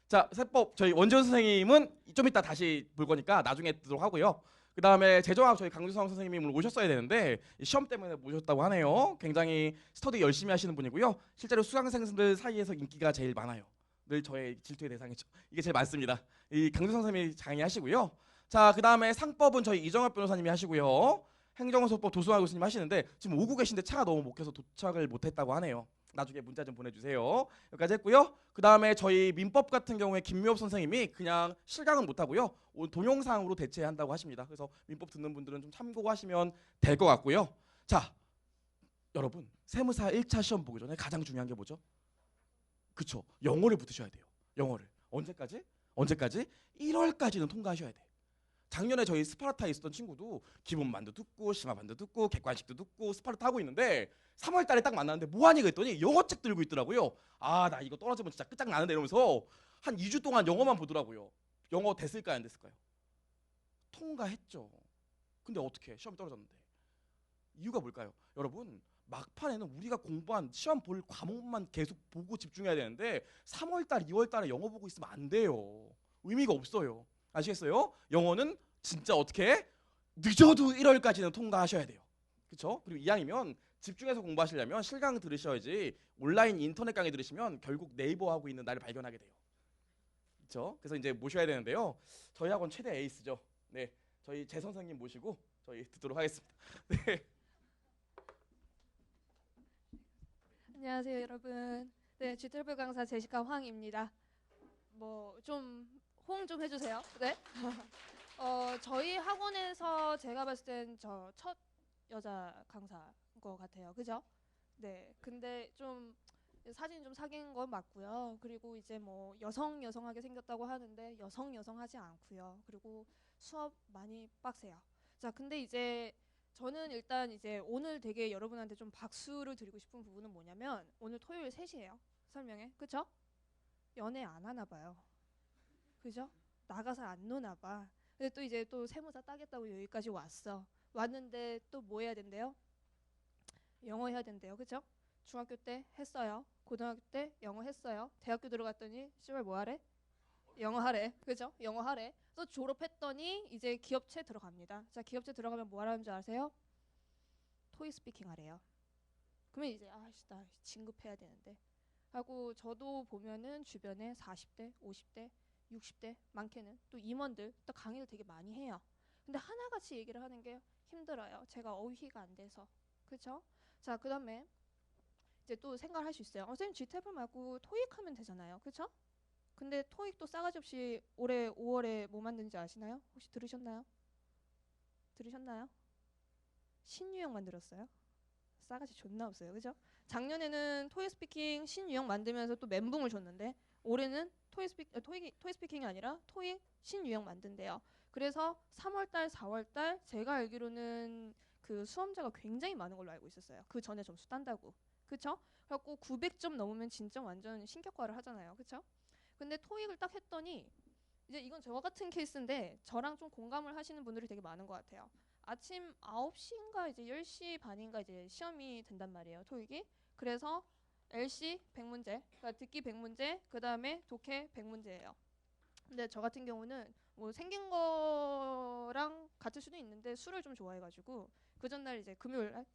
자, 세법 저희 원지원 선생님은 좀 이따 다시 볼 거니까 나중에 듣도록 하고요. 그 다음에 재정학 저희 강주성 선생님이 오늘 오셨어야 되는데 시험 때문에 모셨다고 하네요. 굉장히 스터디 열심히 하시는 분이고요. 실제로 수강생들 사이에서 인기가 제일 많아요. 늘 저의 질투의 대상이죠. 이게 제일 많습니다. 이 강주성 선생님이 강의하시고요. 자, 그 다음에 상법은 저희 이정엽 변호사님이 하시고요. 행정소법 도수환 교수님 하시는데 지금 오고 계신데 차가 너무 목해서 도착을 못했다고 하네요. 나중에 문자 좀 보내주세요. 여기까지 했고요. 그 다음에 저희 민법 같은 경우에 김묘업 선생님이 그냥 실강은 못하고요. 동영상으로 대체한다고 하십니다. 그래서 민법 듣는 분들은 좀 참고하시면 될 것 같고요. 자, 여러분 세무사 1차 시험 보기 전에 가장 중요한 게 뭐죠? 그쵸, 영어를 붙으셔야 돼요. 영어를 언제까지? 1월까지는 통과하셔야 돼요. 작년에 저희 스파르타에 있었던 친구도 기본반도 듣고 심화반도 듣고 객관식도 듣고 스파르타 하고 있는데 3월 달에 딱 만났는데 뭐하니 그랬더니 영어책 들고 있더라고요. 아, 나 이거 떨어지면 진짜 끝장나는데 이러면서 한 2주 동안 영어만 보더라고요. 영어 됐을까요 안 됐을까요? 통과했죠. 근데 어떻게 시험이 떨어졌는데. 이유가 뭘까요? 여러분 막판에는 우리가 공부한 시험 볼 과목만 계속 보고 집중해야 되는데 3월 달 2월 달에 영어 보고 있으면 안 돼요. 의미가 없어요. 아시겠어요? 영어는 진짜 어떻게 늦어도 1월까지는 통과하셔야 돼요. 그렇죠? 그리고 이왕이면 집중해서 공부하시려면 실강 들으셔야지 온라인 인터넷 강의 들으시면 결국 네이버 하고 있는 나를 발견하게 돼요. 그렇죠? 그래서 이제 모셔야 되는데요. 저희 학원 최대 에이스죠. 네, 저희 재 선생님 모시고 저희 듣도록 하겠습니다. 네. 안녕하세요, 여러분. 네, G트리플 강사 제시카 황입니다. 뭐 좀 호응 좀 해주세요. 네. 저희 학원에서 제가 봤을 땐 저 첫 여자 강사인 것 같아요. 그죠? 네. 근데 좀 사진 좀 사귄 건 맞고요. 그리고 이제 뭐 여성하게 생겼다고 하는데 여성하지 않고요. 그리고 수업 많이 빡세요. 자, 근데 이제 저는 일단 이제 오늘 되게 여러분한테 좀 박수를 드리고 싶은 부분은 뭐냐면 오늘 토요일 3시예요. 설명회. 그쵸? 연애 안 하나 봐요. 그죠? 나가서 안 노나 봐. 근데 또 이제 또 세무사 따겠다고 여기까지 왔는데 또 뭐 해야 된대요? 영어 해야 된대요. 그죠? 중학교 때 했어요. 고등학교 때 영어 했어요. 대학교 들어갔더니 씨발 뭐 하래? 영어 하래. 그죠? 영어 하래. 또 졸업했더니 이제 기업체 들어갑니다. 자, 기업체 들어가면 뭐 하라는 줄 아세요? 토익 스피킹 하래요. 그러면 이제 아씨 나 진급해야 되는데 하고 저도 보면은 주변에 40대, 50대, 60대 많게는 또 임원들 또 강의를 되게 많이 해요. 근데 하나같이 얘기를 하는 게 힘들어요. 제가 어휘가 안 돼서. 그렇죠? 자, 그다음에 이제 또 생각을 할 수 있어요. 선생님 G탭을 말고 토익 하면 되잖아요. 그렇죠? 근데 토익도 싸가지 없이 올해 5월에 뭐 만든지 아시나요? 혹시 들으셨나요? 신유형 만들었어요. 싸가지 존나 없어요. 그죠? 작년에는 토익 스피킹 신유형 만들면서 또 멘붕을 줬는데 올해는 토익 스피킹이 아니라 토익 신유형 만든대요. 그래서 3월달, 4월달 제가 알기로는 그 수험자가 굉장히 많은 걸로 알고 있었어요. 그 전에 점수 딴다고. 그쵸? 그래갖고 900점 넘으면 진짜 완전 신격화를 하잖아요. 그쵸? 근데 토익을 딱 했더니 이제 이건 저 같은 케이스인데 저랑 좀 공감을 하시는 분들이 되게 많은 것 같아요. 아침 9시인가 이제 10시 반인가 이제 시험이 된단 말이에요. 토익이. 그래서 LC 100문제, 그러니까 듣기 100문제, 그 다음에 독해 100문제예요. 근데 저 같은 경우는 뭐 생긴 거랑 같을 수도 있는데 술을 좀 좋아해가지고 그 전날 이제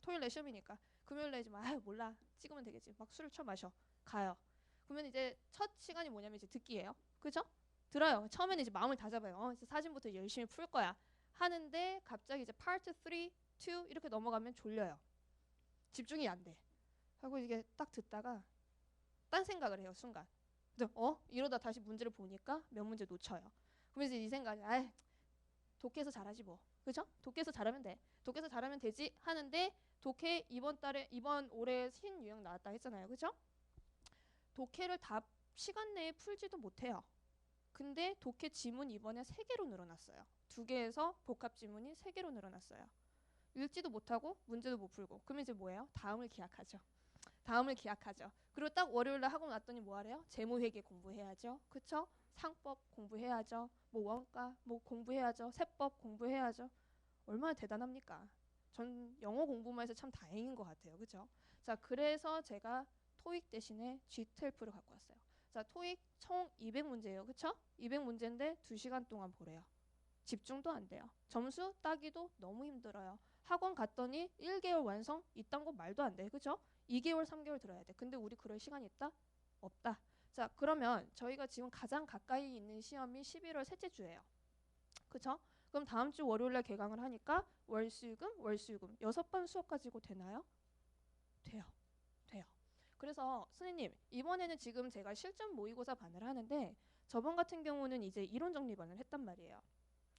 토요일날 시험이니까 금요일날 이제 막 몰라 찍으면 되겠지. 막 술을 마셔 가요. 그러면 이제 첫 시간이 뭐냐면 이제 듣기예요. 그죠? 들어요. 처음에는 이제 마음을 다 잡아요. 이제 사진부터 열심히 풀 거야. 하는데 갑자기 이제 파트 3, 2 이렇게 넘어가면 졸려요. 집중이 안 돼. 하고 이게 딱 듣다가 딴 생각을 해요. 순간. 그래서 이러다 다시 문제를 보니까 몇 문제 놓쳐요. 그러면서 이 생각이 독해에서 잘하지 뭐. 그죠? 독해에서 잘하면 돼. 독해에서 잘하면 되지 하는데 독해 이번 올해 신유형 나왔다 했잖아요. 그죠? 독해를 다 시간 내에 풀지도 못해요. 근데 독해 지문 이번에 3개로 늘어났어요. 2개에서 복합 지문이 3개로 늘어났어요. 읽지도 못하고 문제도 못 풀고. 그러면 이제 뭐예요? 다음을 기약하죠. 그리고 딱 월요일날 하고 났더니 뭐 하래요? 재무회계 공부해야죠. 그쵸? 상법 공부해야죠. 뭐 원가 뭐 공부해야죠. 세법 공부해야죠. 얼마나 대단합니까? 전 영어 공부만 해서 참 다행인 것 같아요. 그죠? 자, 그래서 제가 토익 대신에 GTLF를 갖고 왔어요. 자, 토익 총 200문제예요. 그쵸? 200문제인데 2시간 동안 보래요. 집중도 안 돼요. 점수 따기도 너무 힘들어요. 학원 갔더니 1개월 완성? 이딴 거 말도 안 돼. 그죠? 2개월, 3개월 들어야 돼. 근데 우리 그럴 시간이 있다? 없다. 자, 그러면 저희가 지금 가장 가까이 있는 시험이 11월 셋째 주예요. 그쵸? 그럼 다음 주 월요일날 개강을 하니까 월수금 6번 수업 가지고 되나요? 돼요. 그래서 선생님 이번에는 지금 제가 실전 모의고사 반을 하는데 저번 같은 경우는 이제 이론 정리반을 했단 말이에요.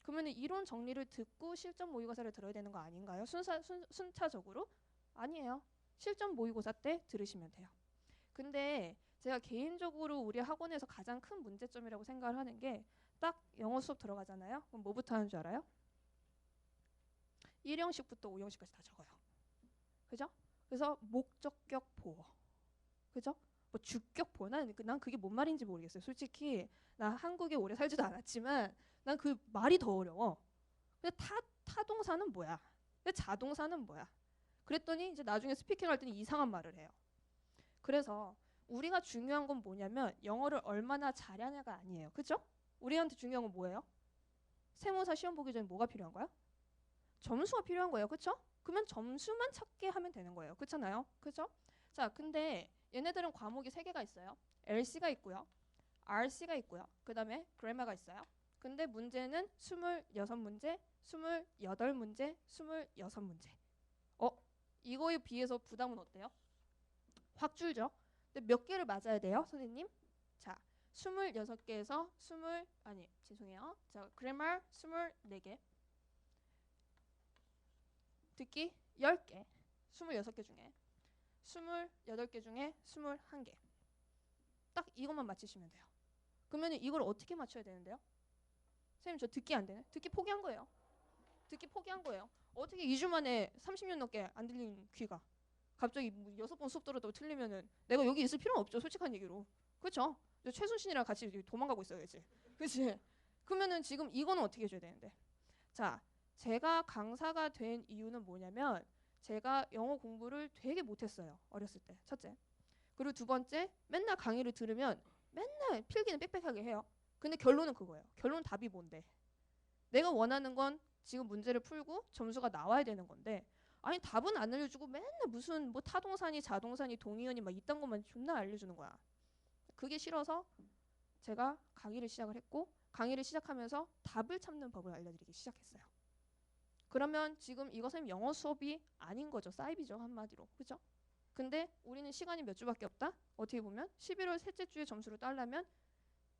그러면 이론 정리를 듣고 실전 모의고사를 들어야 되는 거 아닌가요? 순차적으로? 아니에요. 실전 모의고사 때 들으시면 돼요. 근데 제가 개인적으로 우리 학원에서 가장 큰 문제점이라고 생각을 하는 게 딱 영어 수업 들어가잖아요. 그럼 뭐부터 하는 줄 알아요? 1형식부터 5형식까지 다 적어요. 그죠? 그래서 목적격 보어. 그죠? 뭐 주격 보어. 난 그게 뭔 말인지 모르겠어요. 솔직히 나 한국에 오래 살지도 않았지만 난 그 말이 더 어려워. 근데 타동사는 뭐야? 자동사는 뭐야? 그랬더니 이제 나중에 스피킹 할 때는 이상한 말을 해요. 그래서 우리가 중요한 건 뭐냐면 영어를 얼마나 잘하냐가 아니에요. 그죠? 우리한테 중요한 건 뭐예요? 세무사 시험 보기 전에 뭐가 필요한 거야? 점수가 필요한 거예요. 그쵸? 그러면 점수만 찾게 하면 되는 거예요. 그렇잖아요. 그죠? 자, 근데 얘네들은 과목이 3개가 있어요. LC가 있고요. RC가 있고요. 그 다음에 그래머가 있어요. 근데 문제는 26문제, 28문제, 26문제. 이거에 비해서 부담은 어때요? 확 줄죠? 근데 몇 개를 맞아야 돼요, 선생님? 자, 26개에서 자, 그래머 24개. 듣기 10개. 26개 중에. 28개 중에 21개. 딱 이것만 맞히시면 돼요. 그러면 이걸 어떻게 맞춰야 되는데요? 선생님 저 듣기 안 되네. 듣기 포기한 거예요. 어떻게 2주 만에 30년 넘게 안 들린 귀가 갑자기 6번 수업 들어도 틀리면은 내가 여기 있을 필요는 없죠. 솔직한 얘기로. 그렇죠? 최순신이랑 같이 도망가고 있어야지. 그렇지? 그러면은 지금 이거는 어떻게 해줘야 되는데? 자, 제가 강사가 된 이유는 뭐냐면 제가 영어 공부를 되게 못했어요. 어렸을 때. 첫째. 그리고 두 번째, 맨날 강의를 들으면 맨날 필기는 빽빽하게 해요. 근데 결론은 그거예요. 결론 답이 뭔데? 내가 원하는 건 지금 문제를 풀고 점수가 나와야 되는 건데 아니 답은 안 알려주고 맨날 무슨 뭐 타동사니 자동사니 동의어니 막 이딴 것만 존나 알려주는 거야. 그게 싫어서 제가 강의를 시작을 했고 강의를 시작하면서 답을 찾는 법을 알려드리기 시작했어요. 그러면 지금 이거 선생님 영어 수업이 아닌 거죠. 사이비죠. 한마디로. 그죠? 근데 우리는 시간이 몇 주밖에 없다? 어떻게 보면 11월 셋째 주에 점수를 따려면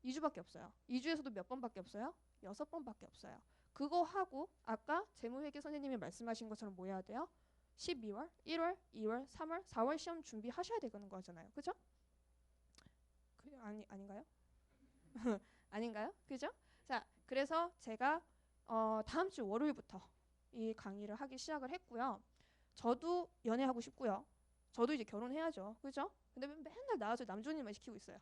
2주밖에 없어요. 2주에서도 몇 번밖에 없어요? 6번밖에 없어요. 그거 하고 아까 재무회계 선생님이 말씀하신 것처럼 뭐 해야 돼요? 12월, 1월, 2월, 3월, 4월 시험 준비하셔야 되는 거잖아요. 그죠? 아닌가요? 아닌가요? 그죠? 자, 그래서 제가 다음 주 월요일부터 이 강의를 하기 시작을 했고요. 저도 연애하고 싶고요. 저도 이제 결혼해야죠. 그죠? 근데 맨날 나와서 남조님만 시키고 있어요.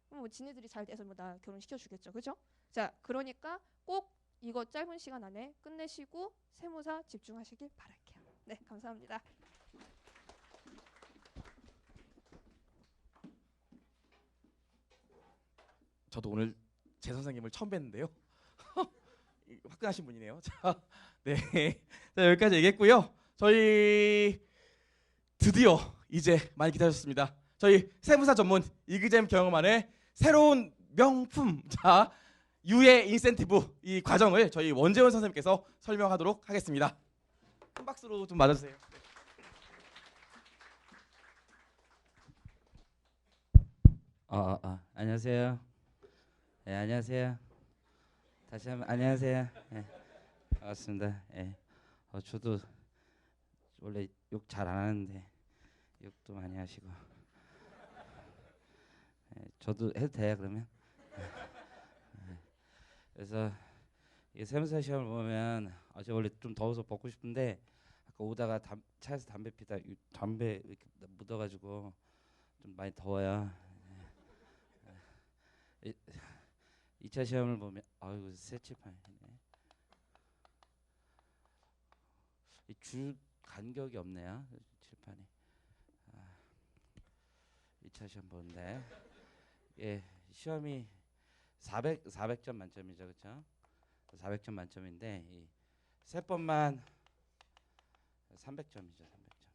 그럼 뭐 지네들이 잘 돼서 뭐 나 결혼시켜주겠죠. 그죠? 자, 그러니까 꼭 이거 짧은 시간 안에 끝내시고 세무사 집중하시길 바랄게요. 네, 감사합니다. 저도 오늘 제 선생님을 처음 뵀는데요. 화끈하신 분이네요. 자, 네, 자, 여기까지 얘기했고요. 저희 드디어 이제 많이 기다렸습니다. 저희 세무사 전문 이그잼 경험안의 새로운 명품, 자, 유예 인센티브 이 과정을 저희 원재원 선생님께서 설명하도록 하겠습니다. 큰 박수로 좀 맞아주세요. 안녕하세요. 네, 안녕하세요. 다시 한번 안녕하세요. 네, 반갑습니다. 예. 저도 원래 욕 잘 안 하는데 욕도 많이 하시고. 예, 저도 해도 돼요 그러면? 예. 그래서 이 세무사 시험을 보면 어제 원래 좀 더워서 벗고 싶은데 아까 오다가 차에서 담배 피다 담배 이렇게 묻어가지고 좀 많이 더워요. 예. 2차 시험을 보면 아이고 새칠판이네. 줄 간격이 없네요. 칠판이. 2차 시험 보는데 예, 시험이 400점 만점이죠. 그렇죠? 400점 만점인데 이 세법만 300점이죠. 300점.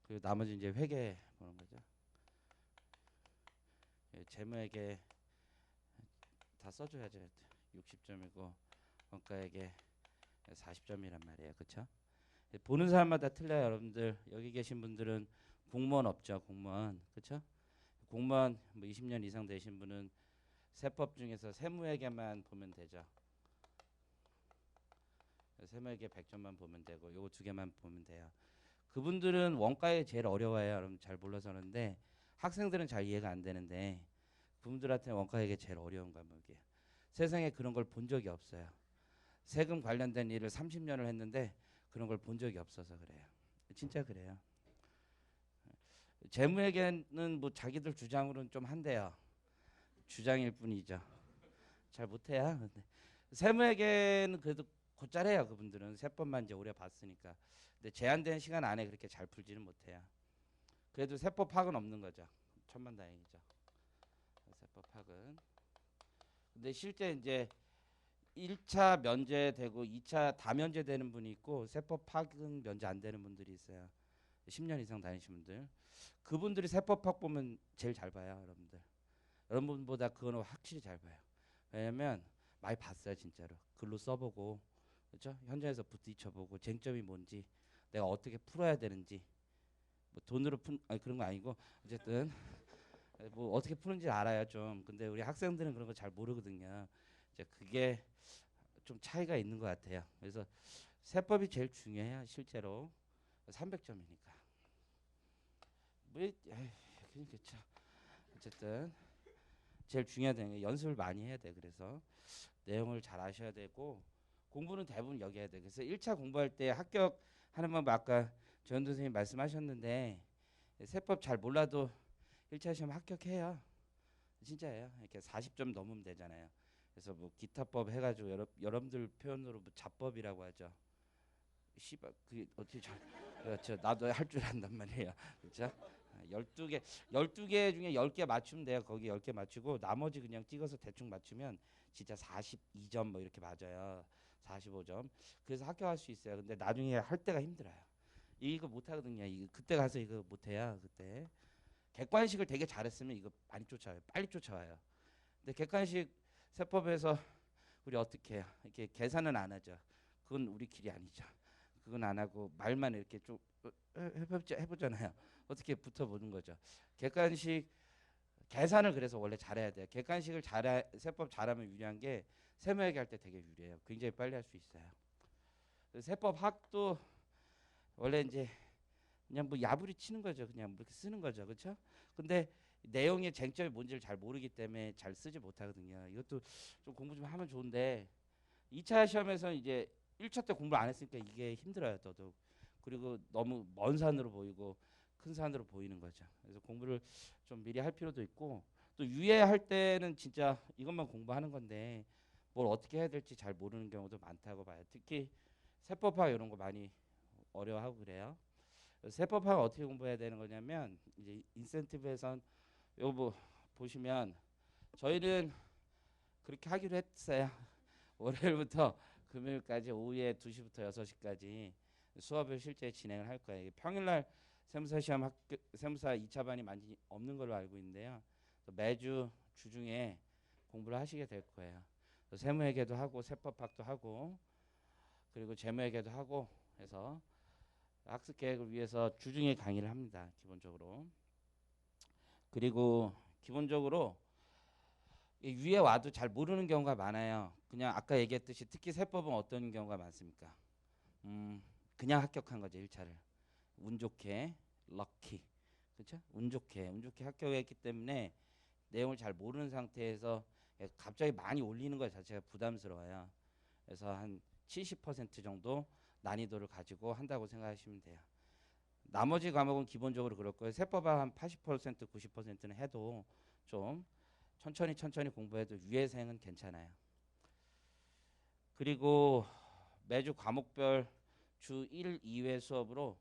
그리고 나머지 이제 회계 보는 거죠. 예, 재무회계 다 써줘야죠. 60점이고 원가에게 40점이란 말이에요. 그렇죠? 보는 사람마다 틀려요. 여러분들 여기 계신 분들은 공무원 없죠. 공무원. 그렇죠? 공무원 뭐 20년 이상 되신 분은 세법 중에서 세무회계만 보면 되죠. 세무회계 100점만 보면 되고 요거 두 개만 보면 돼요. 그분들은 원가에 제일 어려워요. 여러분 잘 몰라서 그러는데 학생들은 잘 이해가 안 되는데 그분들한테는 원가회계 제일 어려운 과목이에요. 세상에 그런 걸 본 적이 없어요. 세금 관련된 일을 30년을 했는데 그런 걸 본 적이 없어서 그래요. 진짜 그래요. 재무회계는 뭐 자기들 주장으로는 좀 한대요. 주장일 뿐이죠. 잘 못해요. 근데 세무회계는 그래도 곧잘해요. 그분들은 세법만 이제 오래 봤으니까. 근데 제한된 시간 안에 그렇게 잘 풀지는 못해요. 그래도 세법 파악은 없는 거죠. 천만다행이죠. 세법 파악은. 근데 실제 이제 1차 면제되고 2차 다 면제되는 분이 있고 세법 파악은 면제 안 되는 분들이 있어요. 10년 이상 다니신 분들. 그분들이 세법 파악 보면 제일 잘 봐요. 여러분들. 여러분보다 그거는 확실히 잘 봐요. 왜냐면 많이 봤어요. 진짜로. 글로 써보고 그렇죠? 현장에서 부딪혀보고 쟁점이 뭔지 내가 어떻게 풀어야 되는지 뭐 돈으로 아니 그런 거 아니고 어쨌든 뭐 어떻게 푸는지 알아요 좀. 근데 우리 학생들은 그런 거 잘 모르거든요. 이제 그게 좀 차이가 있는 것 같아요. 그래서 세법이 제일 중요해요. 실제로 300점이니까. 뭐 그렇죠. 어쨌든 제일 중요한 게 연습을 많이 해야 돼. 그래서 내용을 잘 아셔야 되고 공부는 대부분 여기 해야 돼. 그래서 1차 공부할 때 합격하는 법 아까 조현도 선생님 말씀하셨는데 세법 잘 몰라도 1차 시험 합격해요. 진짜예요. 이렇게 40점 넘으면 되잖아요. 그래서 뭐 기타법 해가지고 여러분들 표현으로 뭐 잡법이라고 하죠. 씨발 그게 어떻게 그렇죠. 나도 할 줄 안단 말이에요. 그렇죠? 12개 중에 10개 맞추면 돼요. 거기 10개 맞추고 나머지 그냥 찍어서 대충 맞추면 진짜 42점 뭐 이렇게 맞아요. 45점. 그래서 합격할 수 있어요. 근데 나중에 할 때가 힘들어요. 이거 못 하거든요. 그때 가서 이거 못 해요. 그때. 객관식을 되게 잘했으면 이거 많이 쫓아와요. 빨리 쫓아와요. 근데 객관식 세법에서 우리 어떻게 해요? 이렇게 계산은 안 하죠. 그건 우리 길이 아니죠. 그건 안 하고 말만 이렇게 좀 해보잖아요. 어떻게 붙어보는 거죠. 객관식 계산을 그래서 원래 잘해야 돼요. 객관식을 세법 잘하면 유리한 게 세무회계 할 때 되게 유리해요. 굉장히 빨리 할 수 있어요. 세법 학도 원래 이제 그냥 뭐 야부리 치는 거죠. 그냥 뭐 이렇게 쓰는 거죠. 그렇죠? 근데 내용의 쟁점이 뭔지를 잘 모르기 때문에 잘 쓰지 못하거든요. 이것도 좀 공부 좀 하면 좋은데 2차 시험에서 이제 1차 때 공부를 안 했으니까 이게 힘들어요. 더더욱. 그리고 너무 먼 산으로 보이고 큰 산으로 보이는 거죠. 그래서 공부를 좀 미리 할 필요도 있고 또 유예할 때는 진짜 이것만 공부하는 건데 뭘 어떻게 해야 될지 잘 모르는 경우도 많다고 봐요. 특히 세법학 이런 거 많이 어려워하고 그래요. 세법학 어떻게 공부해야 되는 거냐면 이제 인센티브에선 요거 뭐 보시면 저희는 그렇게 하기로 했어요. 월요일부터 금요일까지 오후에 2시부터 6시까지 수업을 실제 진행을 할 거예요. 평일날 세무사 시험 세무사 2차 반이 많이 없는 걸로 알고 있는데요. 매주 주중에 공부를 하시게 될 거예요. 세무회계도 하고 세법학도 하고 그리고 재무회계도 하고 해서 학습 계획을 위해서 주중에 강의를 합니다. 기본적으로. 그리고 기본적으로 이 위에 와도 잘 모르는 경우가 많아요. 그냥 아까 얘기했듯이 특히 세법은 어떤 경우가 많습니까? 그냥 합격한 거죠. 1차를. 운 좋게 럭키. 그렇죠? 운 좋게 합격했기 때문에 내용을 잘 모르는 상태에서 갑자기 많이 올리는 것 자체가 부담스러워요. 그래서 한 70% 정도 난이도를 가지고 한다고 생각하시면 돼요. 나머지 과목은 기본적으로 그럴 거예요. 세법학 한 80% 90%는 해도 좀 천천히 공부해도 위에생은 괜찮아요. 그리고 매주 과목별 주 1, 2회 수업으로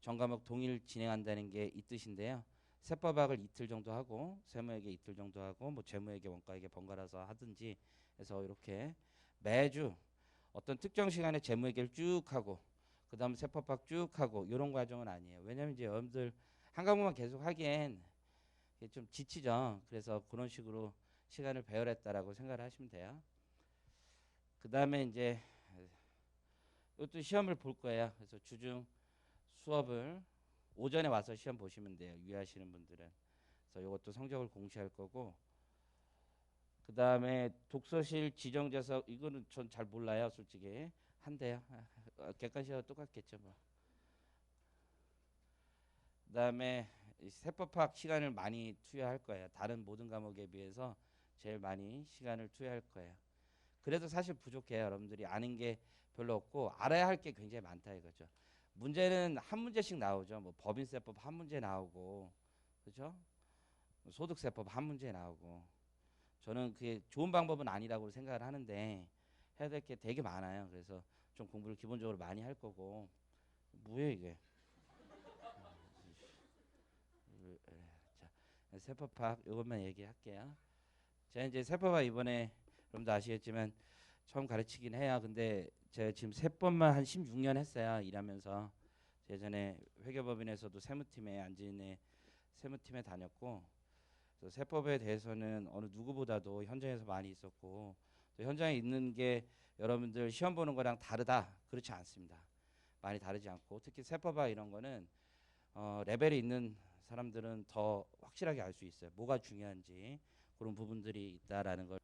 전 과목 동일 진행한다는 게 이 뜻인데요. 세법학을 이틀 정도 하고 세무회계 이틀 정도 하고 뭐 재무회계 원가회계 번갈아서 하든지 해서 이렇게 매주 어떤 특정 시간에 재무회계를 쭉 하고 그 다음 세법학 쭉 하고 이런 과정은 아니에요. 왜냐면 이제 여러분들 한 과목만 계속 하기엔 좀 지치죠. 그래서 그런 식으로 시간을 배열했다라고 생각을 하시면 돼요. 그 다음에 이제 이것도 시험을 볼 거예요. 그래서 주중 수업을 오전에 와서 시험 보시면 돼요. 유의하시는 분들은. 그래서 이것도 성적을 공시할 거고. 그 다음에 독서실 지정자석 이거는 전 잘 몰라요, 솔직히. 한대요. 객관시험 똑같겠죠, 뭐. 그 다음에 세법학 시간을 많이 투여할 거예요. 다른 모든 과목에 비해서 제일 많이 시간을 투여할 거예요. 그래도 사실 부족해요. 여러분들이 아는 게 별로 없고 알아야 할 게 굉장히 많다 이거죠. 문제는 한 문제씩 나오죠. 뭐 법인세법 한 문제 나오고, 그렇죠? 소득세법 한 문제 나오고. 저는 그게 좋은 방법은 아니라고 생각을 하는데 해야 될 게 되게 많아요. 그래서 좀 공부를 기본적으로 많이 할 거고. 뭐예요 이게? 자, 세법학 이것만 얘기할게요. 제가 이제 세법학 이번에 여러분도 아시겠지만 처음 가르치긴 해요. 근데 제가 지금 세법만 한 16년 했어요. 일하면서. 예전에 회계법인에서도 세무팀에 안진의 세무팀에 다녔고 그래서 세법에 대해서는 어느 누구보다도 현장에서 많이 있었고 또 현장에 있는 게 여러분들 시험 보는 거랑 다르다. 그렇지 않습니다. 많이 다르지 않고 특히 세법학 이런 거는 레벨이 있는 사람들은 더 확실하게 알 수 있어요. 뭐가 중요한지 그런 부분들이 있다라는 걸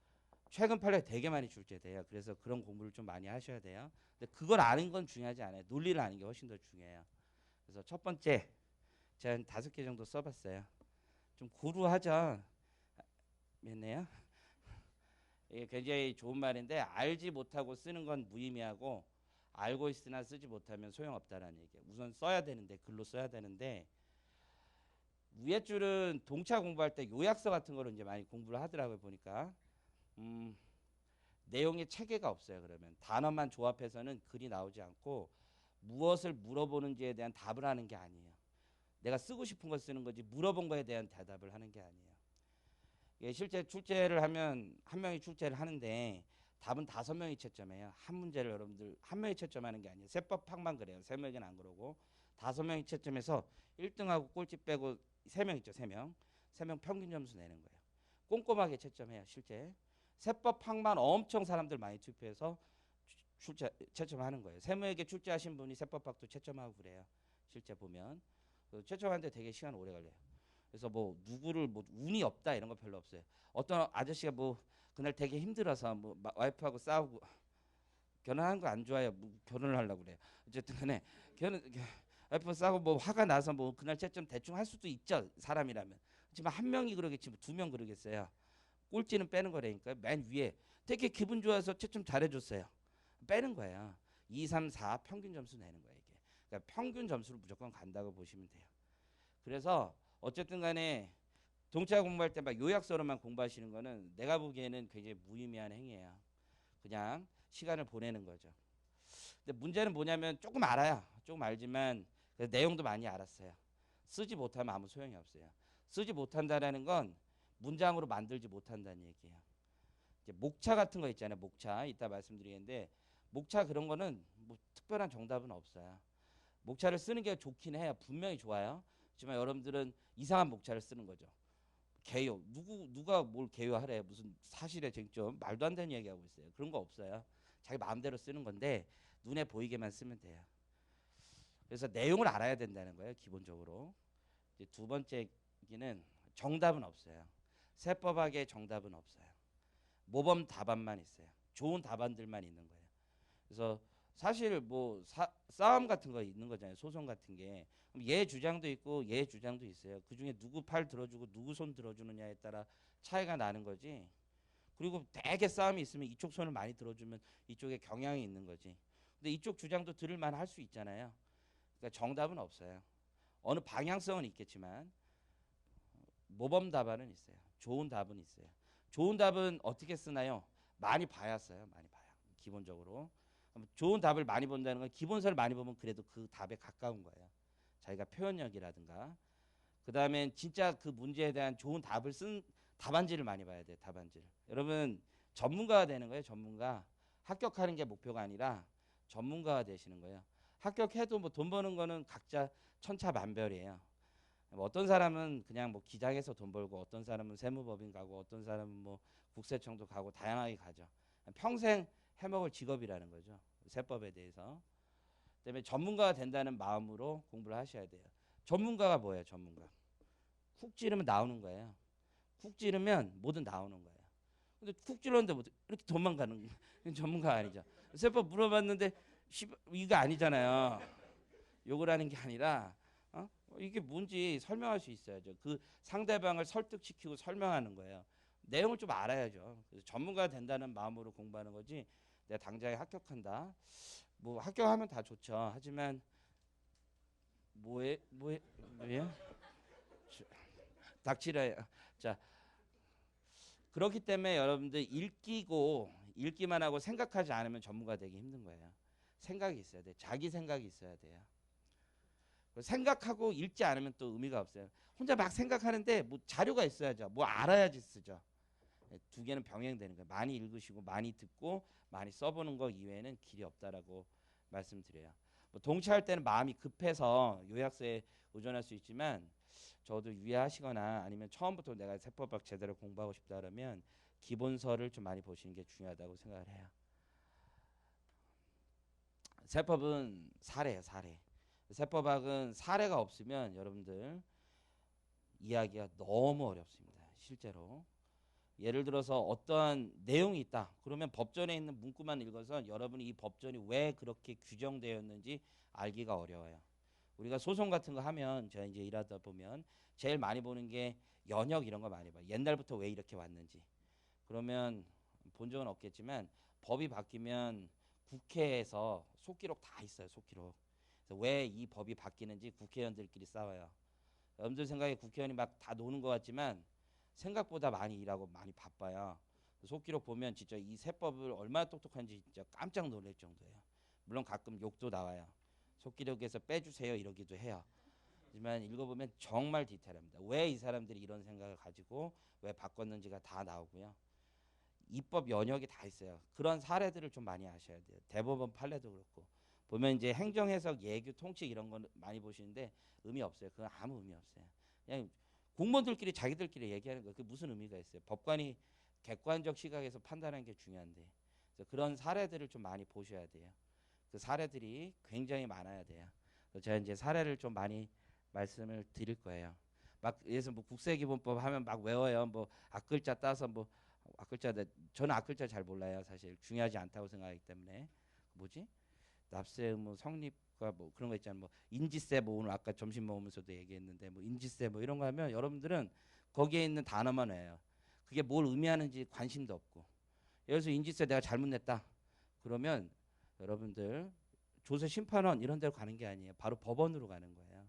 최근 판례 되게 많이 출제돼요. 그래서 그런 공부를 좀 많이 하셔야 돼요. 근데 그걸 아는 건 중요하지 않아요. 논리를 아는 게 훨씬 더 중요해요. 그래서 첫 번째 제가 한 5개 정도 써봤어요. 좀 구루하죠. 맞네요. 이게 굉장히 좋은 말인데 알지 못하고 쓰는 건 무의미하고 알고 있으나 쓰지 못하면 소용없다라는 얘기예요. 우선 써야 되는데 글로 써야 되는데 위에 줄은 동차 공부할 때 요약서 같은 거를 이제 많이 공부를 하더라고요. 보니까 내용에 체계가 없어요. 그러면 단어만 조합해서는 글이 나오지 않고 무엇을 물어보는지에 대한 답을 하는 게 아니에요. 내가 쓰고 싶은 걸 쓰는 거지 물어본 거에 대한 대답을 하는 게 아니에요. 예, 실제 출제를 하면 한 명이 출제를 하는데 답은 5명이 채점해요. 한 문제를 여러분들 한 명이 채점하는 게 아니에요. 세법학만 그래요. 세무에게는 안 그러고 5명이 채점해서 1등하고 꼴찌 빼고 3명 있죠. 3명. 3명 평균 점수 내는 거예요. 꼼꼼하게 채점해요. 실제. 세법학만 엄청 사람들 많이 투표해서 채점하는 거예요. 세무에게 출제하신 분이 세법학도 채점하고 그래요. 실제 보면. 채점하는데 되게 시간 오래 걸려요. 그래서 뭐 누구를 뭐 운이 없다 이런 거 별로 없어요. 어떤 아저씨가 뭐 그날 되게 힘들어서 뭐 와이프하고 싸우고 결혼하는 거 안 좋아요. 뭐 결혼을 하려고 그래요. 어쨌든 간에 와이프 싸우고 뭐 화가 나서 뭐 그날 채점 대충 할 수도 있죠. 사람이라면. 하지만 한 명이 그러겠지 뭐 2명 그러겠어요. 꼴찌는 빼는 거라니까. 맨 위에 되게 기분 좋아서 채점 잘해줬어요. 빼는 거예요. 2, 3, 4 평균 점수 내는 거예요. 이게. 그러니까 평균 점수를 무조건 간다고 보시면 돼요. 그래서 어쨌든 간에 동차 공부할 때 막 요약서로만 공부하시는 거는 내가 보기에는 굉장히 무의미한 행위예요. 그냥 시간을 보내는 거죠. 근데 문제는 뭐냐면 조금 알아요. 조금 알지만 내용도 많이 알았어요. 쓰지 못하면 아무 소용이 없어요. 쓰지 못한다라는 건 문장으로 만들지 못한다는 얘기예요. 이제 목차 같은 거 있잖아요. 목차 이따 말씀드리겠는데 목차 그런 거는 뭐 특별한 정답은 없어요. 목차를 쓰는 게 좋긴 해요. 분명히 좋아요. 하지만 여러분들은 이상한 목차를 쓰는 거죠. 개요. 누가 뭘 개요하래. 무슨 사실의 쟁점. 말도 안 되는 얘기하고 있어요. 그런 거 없어요. 자기 마음대로 쓰는 건데 눈에 보이게만 쓰면 돼요. 그래서 내용을 알아야 된다는 거예요. 기본적으로. 이제 두 번째 얘기는 정답은 없어요. 세법학의 정답은 없어요. 모범 답안만 있어요. 좋은 답안들만 있는 거예요. 그래서 사실 뭐 싸움 같은 거 있는 거잖아요. 소송 같은 게. 그럼 얘 주장도 있고 얘 주장도 있어요. 그중에 누구 팔 들어주고 누구 손 들어주느냐에 따라 차이가 나는 거지. 그리고 대개 싸움이 있으면 이쪽 손을 많이 들어주면 이쪽에 경향이 있는 거지. 근데 이쪽 주장도 들을 만할 수 있잖아요. 그러니까 정답은 없어요. 어느 방향성은 있겠지만 모범 답안은 있어요. 좋은 답은 있어요. 좋은 답은 어떻게 쓰나요? 많이 봐야 써요. 많이 봐요. 기본적으로. 좋은 답을 많이 본다는 건 기본서를 많이 보면 그래도 그 답에 가까운 거예요. 자기가 표현력이라든가. 그 다음에 진짜 그 문제에 대한 좋은 답을 쓴 답안지를 많이 봐야 돼요. 답안지를. 여러분 전문가가 되는 거예요. 전문가. 합격하는 게 목표가 아니라 전문가가 되시는 거예요. 합격해도 뭐 돈 버는 거는 각자 천차만별이에요. 뭐 어떤 사람은 그냥 뭐 기장에서 돈 벌고 어떤 사람은 세무법인 가고 어떤 사람은 뭐 국세청도 가고 다양하게 가죠. 평생 해먹을 직업이라는 거죠. 세법에 대해서. 그다음에 전문가가 된다는 마음으로 공부를 하셔야 돼요. 전문가가 뭐예요? 전문가. 쿡 찌르면 나오는 거예요. 쿡 찌르면 뭐든 나오는 거예요. 근데 쿡 찔렀는데 뭐 이렇게 도망가는 거예요. 전문가 아니죠. 세법 물어봤는데 이거 아니잖아요. 욕을 하는 게 아니라 이게 뭔지 설명할 수 있어야죠. 그 상대방을 설득시키고 설명하는 거예요. 내용을 좀 알아야죠. 그래서 전문가가 된다는 마음으로 공부하는 거지. 내가 당장에 합격한다. 뭐 합격하면 다 좋죠. 하지만 뭐에 닥치라. 자, 그렇기 때문에 여러분들 읽기만 하고 생각하지 않으면 전문가 되기 힘든 거예요. 생각이 있어야 돼. 자기 생각이 있어야 돼요. 생각하고 읽지 않으면 또 의미가 없어요. 혼자 막 생각하는데 뭐 자료가 있어야죠. 뭐 알아야지 쓰죠. 두 개는 병행되는 거예요. 많이 읽으시고 많이 듣고 많이 써보는 거 이외에는 길이 없다라고 말씀드려요. 뭐 동치할 때는 마음이 급해서 요약서에 의존할 수 있지만 저도 유의하시거나 아니면 처음부터 내가 세법학 제대로 공부하고 싶다 그러면 기본서를 좀 많이 보시는 게 중요하다고 생각을 해요. 세법은 사례예요. 사례. 세법학은 사례가 없으면 여러분들 이야기가 너무 어렵습니다. 실제로. 예를 들어서 어떠한 내용이 있다. 그러면 법전에 있는 문구만 읽어서 여러분이 이 법전이 왜 그렇게 규정되었는지 알기가 어려워요. 우리가 소송 같은 거 하면 제가 이제 일하다 보면 제일 많이 보는 게 연역 이런 거 많이 봐요. 옛날부터 왜 이렇게 왔는지. 그러면 본 적은 없겠지만 법이 바뀌면 국회에서 속기록 다 있어요. 속기록. 왜 이 법이 바뀌는지 국회의원들끼리 싸워요. 여러분들 생각에 국회의원이 막 다 노는 것 같지만 생각보다 많이 일하고 많이 바빠요. 속기록 보면 진짜 이 세법을 얼마나 똑똑한지 진짜 깜짝 놀랄 정도예요. 물론 가끔 욕도 나와요. 속기록에서 빼주세요 이러기도 해요. 하지만 읽어보면 정말 디테일합니다. 왜 이 사람들이 이런 생각을 가지고 왜 바꿨는지가 다 나오고요. 입법 연역이 다 있어요. 그런 사례들을 좀 많이 아셔야 돼요. 대법원 판례도 그렇고 보면 이제 행정해석, 예규, 통칙 이런 거 많이 보시는데 의미 없어요. 그건 아무 의미 없어요. 그냥 공무원들끼리 자기들끼리 얘기하는 거. 그게 무슨 의미가 있어요? 법관이 객관적 시각에서 판단하는 게 중요한데 그래서 그런 사례들을 좀 많이 보셔야 돼요. 그 사례들이 굉장히 많아야 돼요. 그래서 제가 이제 사례를 좀 많이 말씀을 드릴 거예요. 막 예를 뭐 국세기본법 하면 막 외워요. 뭐 앞글자 따서 뭐 앞글자 저는 앞글자 잘 몰라요. 사실 중요하지 않다고 생각하기 때문에 뭐지? 납세 의무 성립과 뭐 그런 거 있잖아요. 뭐 인지세 뭐 오늘 아까 점심 먹으면서도 얘기했는데 뭐 인지세 뭐 이런 거 하면 여러분들은 거기에 있는 단어만 외워요. 그게 뭘 의미하는지 관심도 없고. 예를 들어서 인지세 내가 잘못 냈다. 그러면 여러분들 조세 심판원 이런 데로 가는 게 아니에요. 바로 법원으로 가는 거예요.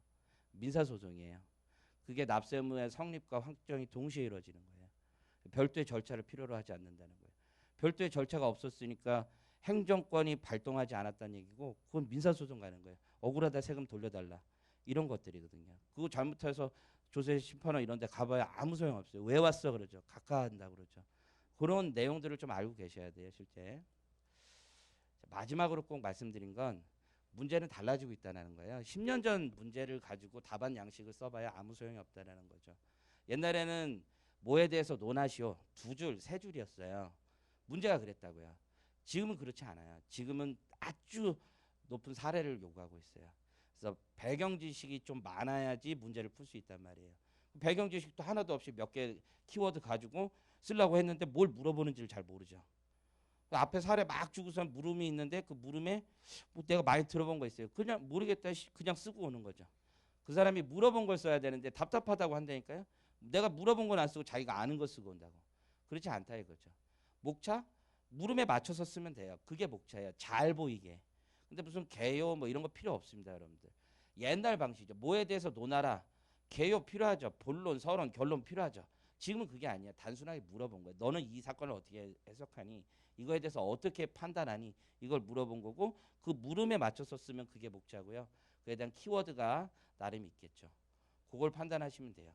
민사소송이에요. 그게 납세 의무의 성립과 확정이 동시에 이루어지는 거예요. 별도의 절차를 필요로 하지 않는다는 거예요. 별도의 절차가 없었으니까 행정권이 발동하지 않았다는 얘기고 그건 민사소송 가는 거예요. 억울하다 세금 돌려달라 이런 것들이거든요. 그거 잘못해서 조세 심판원 이런 데 가봐야 아무 소용없어요. 왜 왔어 그러죠. 각하한다 그러죠. 그런 내용들을 좀 알고 계셔야 돼요. 실제. 마지막으로 꼭 말씀드린 건 문제는 달라지고 있다는 거예요. 10년 전 문제를 가지고 답안 양식을 써봐야 아무 소용이 없다는 거죠. 옛날에는 뭐에 대해서 논하시오 2줄, 3줄이었어요. 문제가 그랬다고요. 지금은 그렇지 않아요. 지금은 아주 높은 사례를 요구하고 있어요. 그래서 배경 지식이 좀 많아야지 문제를 풀 수 있단 말이에요. 배경 지식도 하나도 없이 몇 개 키워드 가지고 쓰려고 했는데 뭘 물어보는지를 잘 모르죠. 앞에 사례 막 주고서 물음이 있는데 그 물음에 뭐 내가 많이 들어본 거 있어요. 그냥 모르겠다 그냥 쓰고 오는 거죠. 그 사람이 물어본 걸 써야 되는데 답답하다고 한다니까요. 내가 물어본 건 안 쓰고 자기가 아는 거 쓰고 온다고. 그렇지 않다 이거죠. 목차 물음에 맞춰서 쓰면 돼요. 그게 목차예요. 잘 보이게. 근데 무슨 개요 뭐 이런 거 필요 없습니다, 여러분들. 옛날 방식이죠. 뭐에 대해서 논하라. 개요 필요하죠. 본론, 서론, 결론 필요하죠. 지금은 그게 아니야. 단순하게 물어본 거예요. 너는 이 사건을 어떻게 해석하니? 이거에 대해서 어떻게 판단하니? 이걸 물어본 거고 그 물음에 맞춰서 쓰면 그게 목차고요. 그에 대한 키워드가 나름 있겠죠. 그걸 판단하시면 돼요.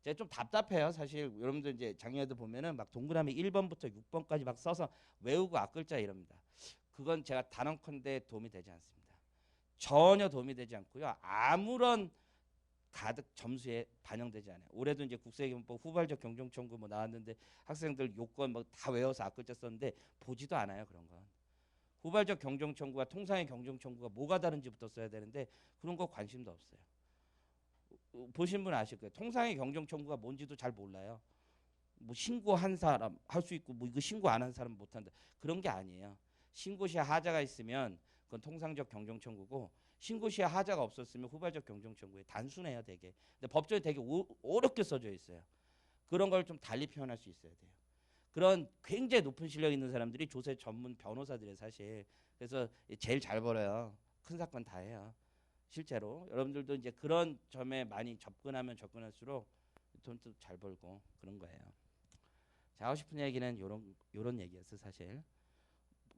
제가 좀 답답해요. 사실 여러분들 이제 작년에도 보면은 막 동그라미 1번부터 6번까지 막 써서 외우고 앞글자 이럽니다. 그건 제가 단언컨대 도움이 되지 않습니다. 전혀 도움이 되지 않고요. 아무런 가득 점수에 반영되지 않아요. 올해도 이제 국세기본법 후발적 경종청구 뭐 나왔는데 학생들 요건 뭐 다 외워서 앞글자 썼는데 보지도 않아요. 그런 건. 후발적 경종청구와 통상의 경종청구가 뭐가 다른지부터 써야 되는데 그런 거 관심도 없어요. 보신 분 아실 거예요. 통상의 경종청구가 뭔지도 잘 몰라요. 뭐 신고한 사람 할 수 있고 뭐 이거 신고 안 한 사람 못 한다. 그런 게 아니에요. 신고 시에 하자가 있으면 그건 통상적 경종청구고 신고 시에 하자가 없었으면 후발적 경종청구에 단순해요, 되게. 근데 법조에 되게 어렵게 써져 있어요. 그런 걸 좀 달리 표현할 수 있어야 돼요. 그런 굉장히 높은 실력 있는 사람들이 조세 전문 변호사들이에요, 사실. 그래서 제일 잘 벌어요. 큰 사건 다 해요. 실제로 여러분들도 이제 그런 점에 많이 접근하면 접근할수록 돈도 잘 벌고 그런 거예요. 자, 하고 싶은 얘기는 요런 얘기였어, 사실.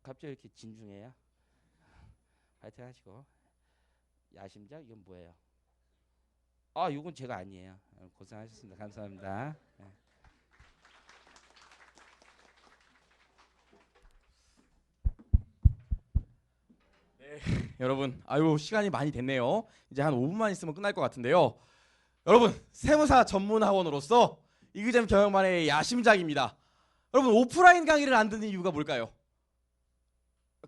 갑자기 이렇게 진중해요. 파이팅 하시고. 야심작 이건 뭐예요? 아, 이건 제가 아니에요. 고생하셨습니다. 감사합니다. 네. 여러분, 아유 시간이 많이 됐네요. 이제 한 5분만 있으면 끝날 것 같은데요. 여러분, 세무사 전문 학원으로서 이그잼 경영만의 야심작입니다. 여러분, 오프라인 강의를 안 듣는 이유가 뭘까요?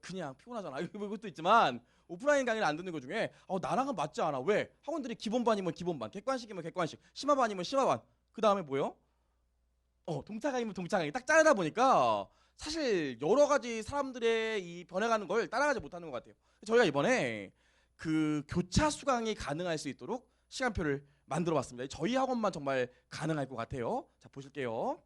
그냥 피곤하잖아. 이것도 있지만 오프라인 강의를 안 듣는 것 중에 나랑은 맞지 않아. 왜? 학원들이 기본반이면 기본반, 객관식이면 객관식, 심화반이면 심화반. 그 다음에 뭐요? 동차 강의면 동차 강의. 딱 자르다 보니까 사실 여러 가지 사람들의 이 변해가는 걸 따라가지 못하는 것 같아요. 저희가 이번에 그 교차 수강이 가능할 수 있도록 시간표를 만들어봤습니다. 저희 학원만 정말 가능할 것 같아요. 자, 보실게요.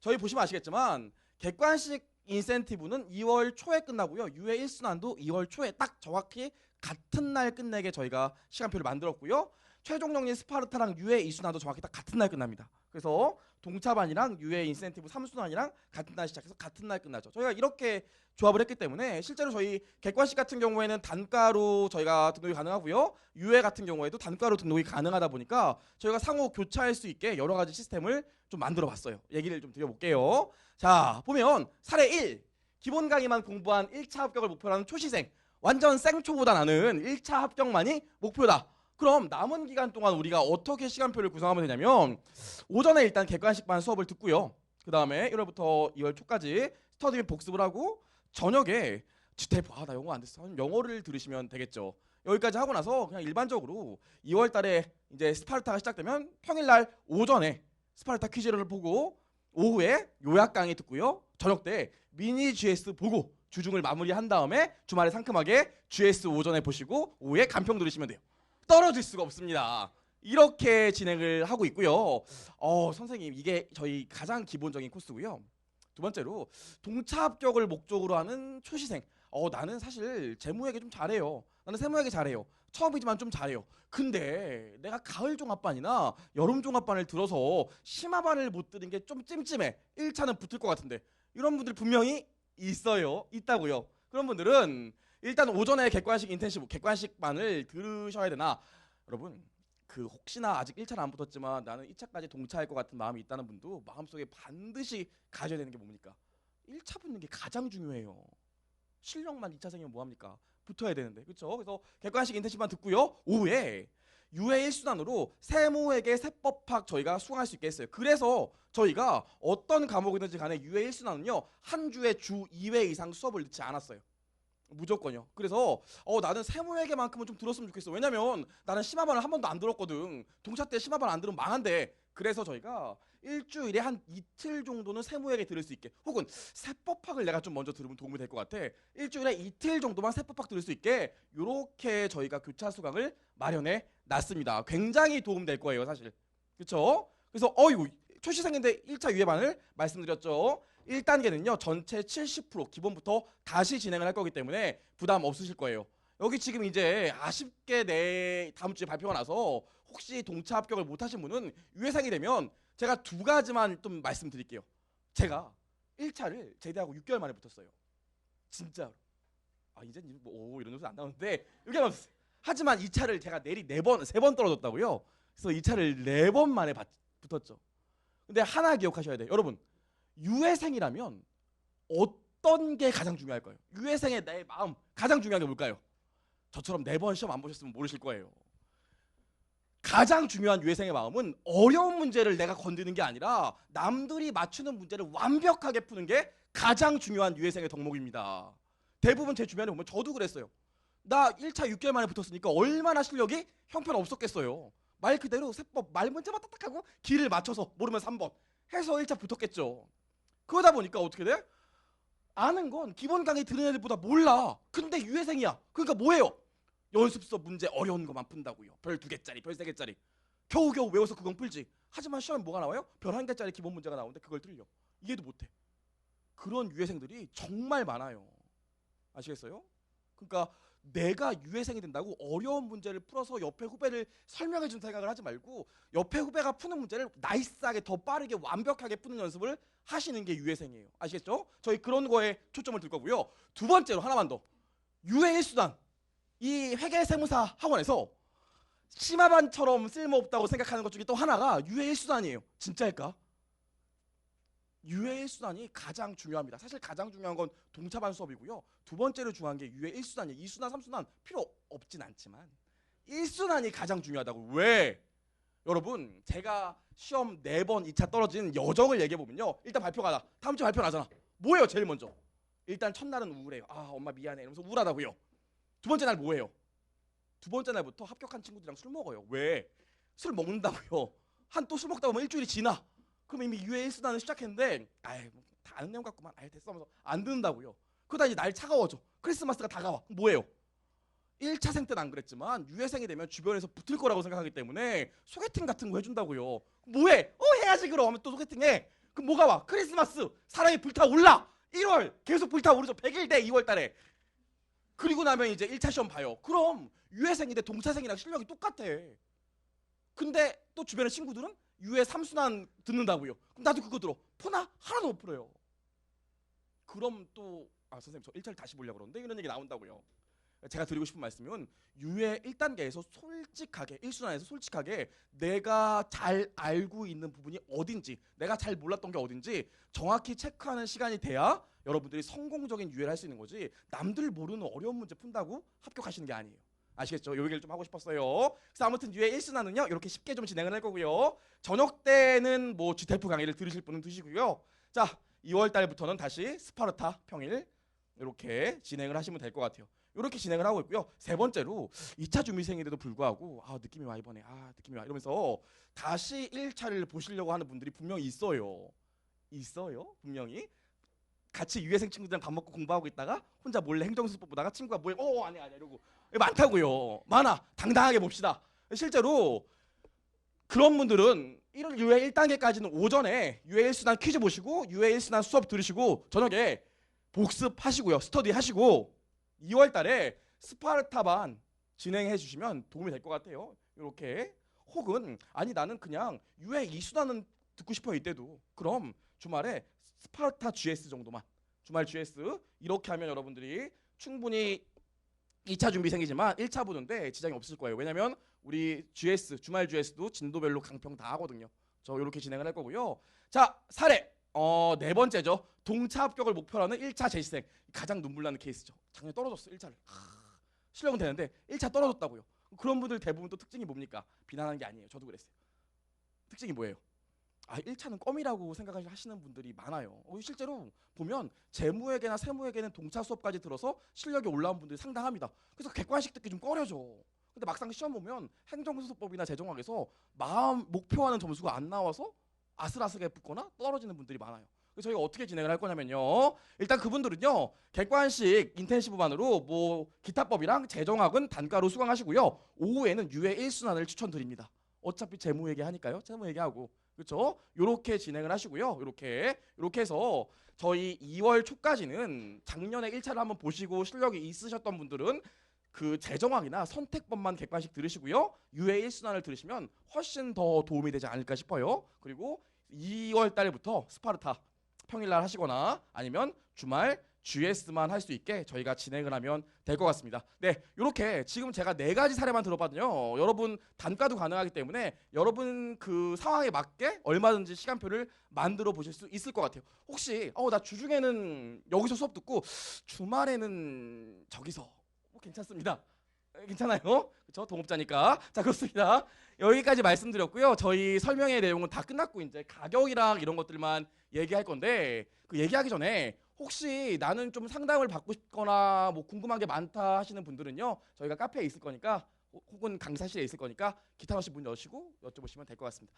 저희 보시면 아시겠지만 객관식 인센티브는 2월 초에 끝나고요. 유예 1순환도 2월 초에 딱 정확히 같은 날 끝내게 저희가 시간표를 만들었고요. 최종 정리 스파르타랑 유예 2순환도 정확히 딱 같은 날 끝납니다. 그래서 동차반이랑 유예 인센티브 3순환이랑 같은 날 시작해서 같은 날 끝나죠. 저희가 이렇게 조합을 했기 때문에 실제로 저희 객관식 같은 경우에는 단가로 저희가 등록이 가능하고요. 유예 같은 경우에도 단가로 등록이 가능하다 보니까 저희가 상호 교차할 수 있게 여러 가지 시스템을 좀 만들어 봤어요. 얘기를 좀 드려볼게요. 자, 보면 사례 1. 기본 강의만 공부한 1차 합격을 목표로 하는 초시생. 완전 생초보다 나는 1차 합격만이 목표다. 그럼 남은 기간 동안 우리가 어떻게 시간표를 구성하면 되냐면 오전에 일단 객관식반 수업을 듣고요. 그 다음에 1월부터 2월 초까지 스터디 및 복습을 하고 저녁에 나 영어 안 됐어. 영어를 들으시면 되겠죠. 여기까지 하고 나서 그냥 일반적으로 2월 달에 이제 스파르타가 시작되면 평일날 오전에 스파르타 퀴즈를 보고 오후에 요약 강의 듣고요. 저녁 때 미니 GS 보고 주중을 마무리한 다음에 주말에 상큼하게 GS 오전에 보시고 오후에 간평 들으시면 돼요. 떨어질 수가 없습니다. 이렇게 진행을 하고 있고요. 선생님, 이게 저희 가장 기본적인 코스고요. 두 번째로 동차 합격을 목적으로 하는 초시생. 나는 사실 재무회계 좀 잘해요. 나는 세무회계 잘해요. 처음이지만 좀 잘해요. 근데 내가 가을 종합반이나 여름 종합반을 들어서 심화반을 못 들은 게 좀 찜찜해. 1차는 붙을 것 같은데. 이런 분들 분명히 있다고요. 그런 분들은 일단 오전에 객관식 인텐시브, 객관식반을 들으셔야 되나. 여러분, 그 혹시나 아직 1차는 안 붙었지만 나는 2차까지 동차할 것 같은 마음이 있다는 분도 마음속에 반드시 가져야 되는 게 뭡니까? 1차 붙는 게 가장 중요해요. 실력만 2차생이면 뭐합니까? 붙어야 되는데, 그렇죠? 그래서 객관식 인텐시브만 듣고요. 오후에 유예 1순환으로 세무회계 세법학 저희가 수강할 수 있게 했어요. 그래서 저희가 어떤 과목이든지 간에 유예 1순환은요. 한 주에 주 2회 이상 수업을 넣지 않았어요. 무조건요. 그래서 나는 세무회계만큼은 좀 들었으면 좋겠어. 왜냐면 나는 심화반을 한 번도 안 들었거든. 동차 때 심화반 안 들으면 망한대. 그래서 저희가 일주일에 한 이틀 정도는 세무회계 들을 수 있게, 혹은 세법학을 내가 좀 먼저 들으면 도움이 될 것 같아. 일주일에 이틀 정도만 세법학 들을 수 있게 요렇게 저희가 교차 수강을 마련해 놨습니다. 굉장히 도움 될 거예요, 사실. 그렇죠? 그래서 이거 초시생인데 1차 유예반을 말씀드렸죠. 1단계는요 전체 70% 기본부터 다시 진행을 할 거기 때문에 부담 없으실 거예요. 여기 지금 이제 아쉽게 다음 주에 발표가 나서 혹시 동차 합격을 못 하신 분은 유예생이 되면 제가 두 가지만 좀 말씀드릴게요. 제가 1차를 제대하고 6개월 만에 붙었어요. 진짜로. 이제 뭐 이런 뉴스 안 나오는데 6개월 만에 붙었어요. 하지만 2차를 제가 내리 3번 떨어졌다고요. 그래서 2차를 4번 만에 붙었죠. 근데 하나 기억하셔야 돼요. 여러분, 유예생이라면 어떤 게 가장 중요할까요? 유예생의 내 마음 가장 중요한 게 뭘까요? 저처럼 4번 시험 안 보셨으면 모르실 거예요. 가장 중요한 유예생의 마음은 어려운 문제를 내가 건드는 게 아니라 남들이 맞추는 문제를 완벽하게 푸는 게 가장 중요한 유예생의 덕목입니다. 대부분 제 주변에 보면 저도 그랬어요. 나 1차 6개월 만에 붙었으니까 얼마나 실력이 형편없었겠어요. 말 그대로 세법 말 문제만 딱딱하고 길을 맞춰서 모르면 3번 해서 1차 붙었겠죠. 그러다 보니까 어떻게 돼? 아는 건 기본 강의 들은 애들보다 몰라. 근데 유예생이야. 그러니까 뭐예요? 연습서 문제 어려운 것만 푼다고요. 별 2개짜리, 별 3개짜리. 겨우겨우 외워서 그건 풀지. 하지만 시험에 뭐가 나와요? 별 1개짜리 기본 문제가 나오는데 그걸 틀려. 이해도 못해. 그런 유예생들이 정말 많아요. 아시겠어요? 그러니까 내가 유예생이 된다고 어려운 문제를 풀어서 옆에 후배를 설명해 준 생각을 하지 말고 옆에 후배가 푸는 문제를 나이스하게 더 빠르게 완벽하게 푸는 연습을 하시는 게 유예생이에요. 아시겠죠? 저희 그런 거에 초점을 둘 거고요. 두 번째로 하나만 더. 유예 1수단. 이 회계세무사 학원에서 심화반처럼 쓸모없다고 생각하는 것 중에 또 하나가 유예 1수단이에요. 진짜일까? 유예 1수단이 가장 중요합니다. 사실 가장 중요한 건 동차반 수업이고요. 두 번째로 중요한 게 유예 1수단이에요. 2수단, 3수단 필요 없진 않지만 1수단이 가장 중요하다고. 왜? 여러분, 제가 시험 4번 2차 떨어진 여정을 얘기해보면요. 일단 발표가 나. 다음 주에 발표 나잖아. 뭐예요 제일 먼저? 일단 첫날은 우울해요. 엄마 미안해 이러면서 우울하다고요. 두 번째 날 뭐예요? 두 번째 날부터 합격한 친구들이랑 술 먹어요. 왜? 술 먹는다고요. 또 술 먹다 보면 일주일이 지나. 그럼 이미 유예 1수단을 시작했는데 다 아는 내용 같구만. 됐어 하면서 안 듣는다고요. 그러다 이제 날 차가워져. 크리스마스가 다가와. 뭐예요? 1차생 때는 안 그랬지만 유예생이 되면 주변에서 붙을 거라고 생각하기 때문에 소개팅 같은 거 해준다고요. 뭐해? 해야지 그럼 하면 또 소개팅해. 그럼 뭐가 와? 크리스마스. 사랑이 불타올라. 1월 계속 불타오르죠. 100일 돼 2월 달에. 그리고 나면 이제 1차 시험 봐요. 그럼 유예생인데 동차생이랑 실력이 똑같아. 근데 또 주변의 친구들은 유예 3수단 듣는다고요. 그럼 나도 그거 들어. 푸나? 하나도 못 풀어요. 그럼 또 선생님 저 1차를 다시 보려고 그러는데 이런 얘기 나온다고요. 제가 드리고 싶은 말씀은 유예 1단계에서 솔직하게 1수단에서 솔직하게 내가 잘 알고 있는 부분이 어딘지, 내가 잘 몰랐던 게 어딘지 정확히 체크하는 시간이 돼야 여러분들이 성공적인 유예를 할 수 있는 거지, 남들 모르는 어려운 문제 푼다고 합격하시는 게 아니에요. 아시겠죠? 요 얘기를 좀 하고 싶었어요. 그래서 아무튼 유예 1수단은요 이렇게 쉽게 좀 진행을 할 거고요. 저녁 때는 뭐 GTF 강의를 들으실 분은 드시고요. 자, 2월 달부터는 다시 스파르타 평일 이렇게 진행을 하시면 될 것 같아요. 이렇게 진행을 하고 있고요. 세 번째로 2차 준비생인데도 불구하고 느낌이 와 이번에 느낌이 와 이러면서 다시 1차를 보시려고 하는 분들이 분명히 있어요. 분명히. 같이 유예생 친구들이랑 밥 먹고 공부하고 있다가 혼자 몰래 행정수법 보다가 친구가 뭐해 아니야 이러고. 많다고요. 많아. 당당하게 봅시다. 실제로 그런 분들은 유예 1단계까지는 오전에 유예 1수단 퀴즈 보시고 유예 1수단 수업 들으시고 저녁에 복습하시고요. 스터디 하시고 2월 달에 스파르타반 진행해 주시면 도움이 될 것 같아요. 이렇게. 혹은 나는 그냥 유예 2수단은 듣고 싶어요 이때도. 그럼 주말에 스파르타 GS 정도만, 주말 GS 이렇게 하면 여러분들이 충분히 2차 준비생이지만 1차 보는데 지장이 없을 거예요. 왜냐면 우리 GS, 주말 GS도 진도별로 강평 다 하거든요. 저 이렇게 진행을 할 거고요. 자, 사례. 네 번째죠. 동차 합격을 목표로 하는 1차 재시생. 가장 눈물 나는 케이스죠. 작년에 떨어졌어 1차를. 실력은 되는데 1차 떨어졌다고요. 그런 분들 대부분 또 특징이 뭡니까? 비난하는 게 아니에요. 저도 그랬어요. 특징이 뭐예요? 1차는 껌이라고 생각하시는 분들이 많아요. 실제로 보면 재무회계나 세무회계는 동차 수업까지 들어서 실력이 올라온 분들이 상당합니다. 그래서 객관식 듣기 좀 꺼려져. 근데 막상 시험 보면 행정소송법이나 재정학에서 목표하는 점수가 안 나와서 아슬아슬하게 붙거나 떨어지는 분들이 많아요. 그래서 저희가 어떻게 진행을 할 거냐면요. 일단 그분들은요. 객관식 인텐시브만으로 뭐 기타법이랑 재정학은 단가로 수강하시고요. 오후에는 유예 1순환을 추천드립니다. 어차피 재무회계 하니까요. 재무회계하고. 그렇죠? 요렇게 진행을 하시고요. 요렇게 해서 저희 2월 초까지는 작년에 1차를 한번 보시고 실력이 있으셨던 분들은 그 재정학이나 선택법만 객관식 들으시고요. 유예 1순환을 들으시면 훨씬 더 도움이 되지 않을까 싶어요. 그리고 2월 달부터 스파르타 평일날 하시거나 아니면 주말 GS만 할 수 있게 저희가 진행을 하면 될 것 같습니다. 네, 이렇게 지금 제가 4가지 사례만 들어봤거든요. 여러분 단가도 가능하기 때문에 여러분 그 상황에 맞게 얼마든지 시간표를 만들어 보실 수 있을 것 같아요. 혹시 나 주중에는 여기서 수업 듣고 주말에는 저기서 괜찮습니다. 괜찮아요? 그렇죠? 동업자니까. 자, 그렇습니다. 여기까지 말씀드렸고요. 저희 설명의 내용은 다 끝났고 이제 가격이랑 이런 것들만 얘기할 건데 그 얘기하기 전에 혹시 나는 좀 상담을 받고 싶거나 뭐 궁금한 게 많다 하시는 분들은요. 저희가 카페에 있을 거니까 혹은 강사실에 있을 거니까 기타 없이 문 여시고 여쭤보시면 될 것 같습니다.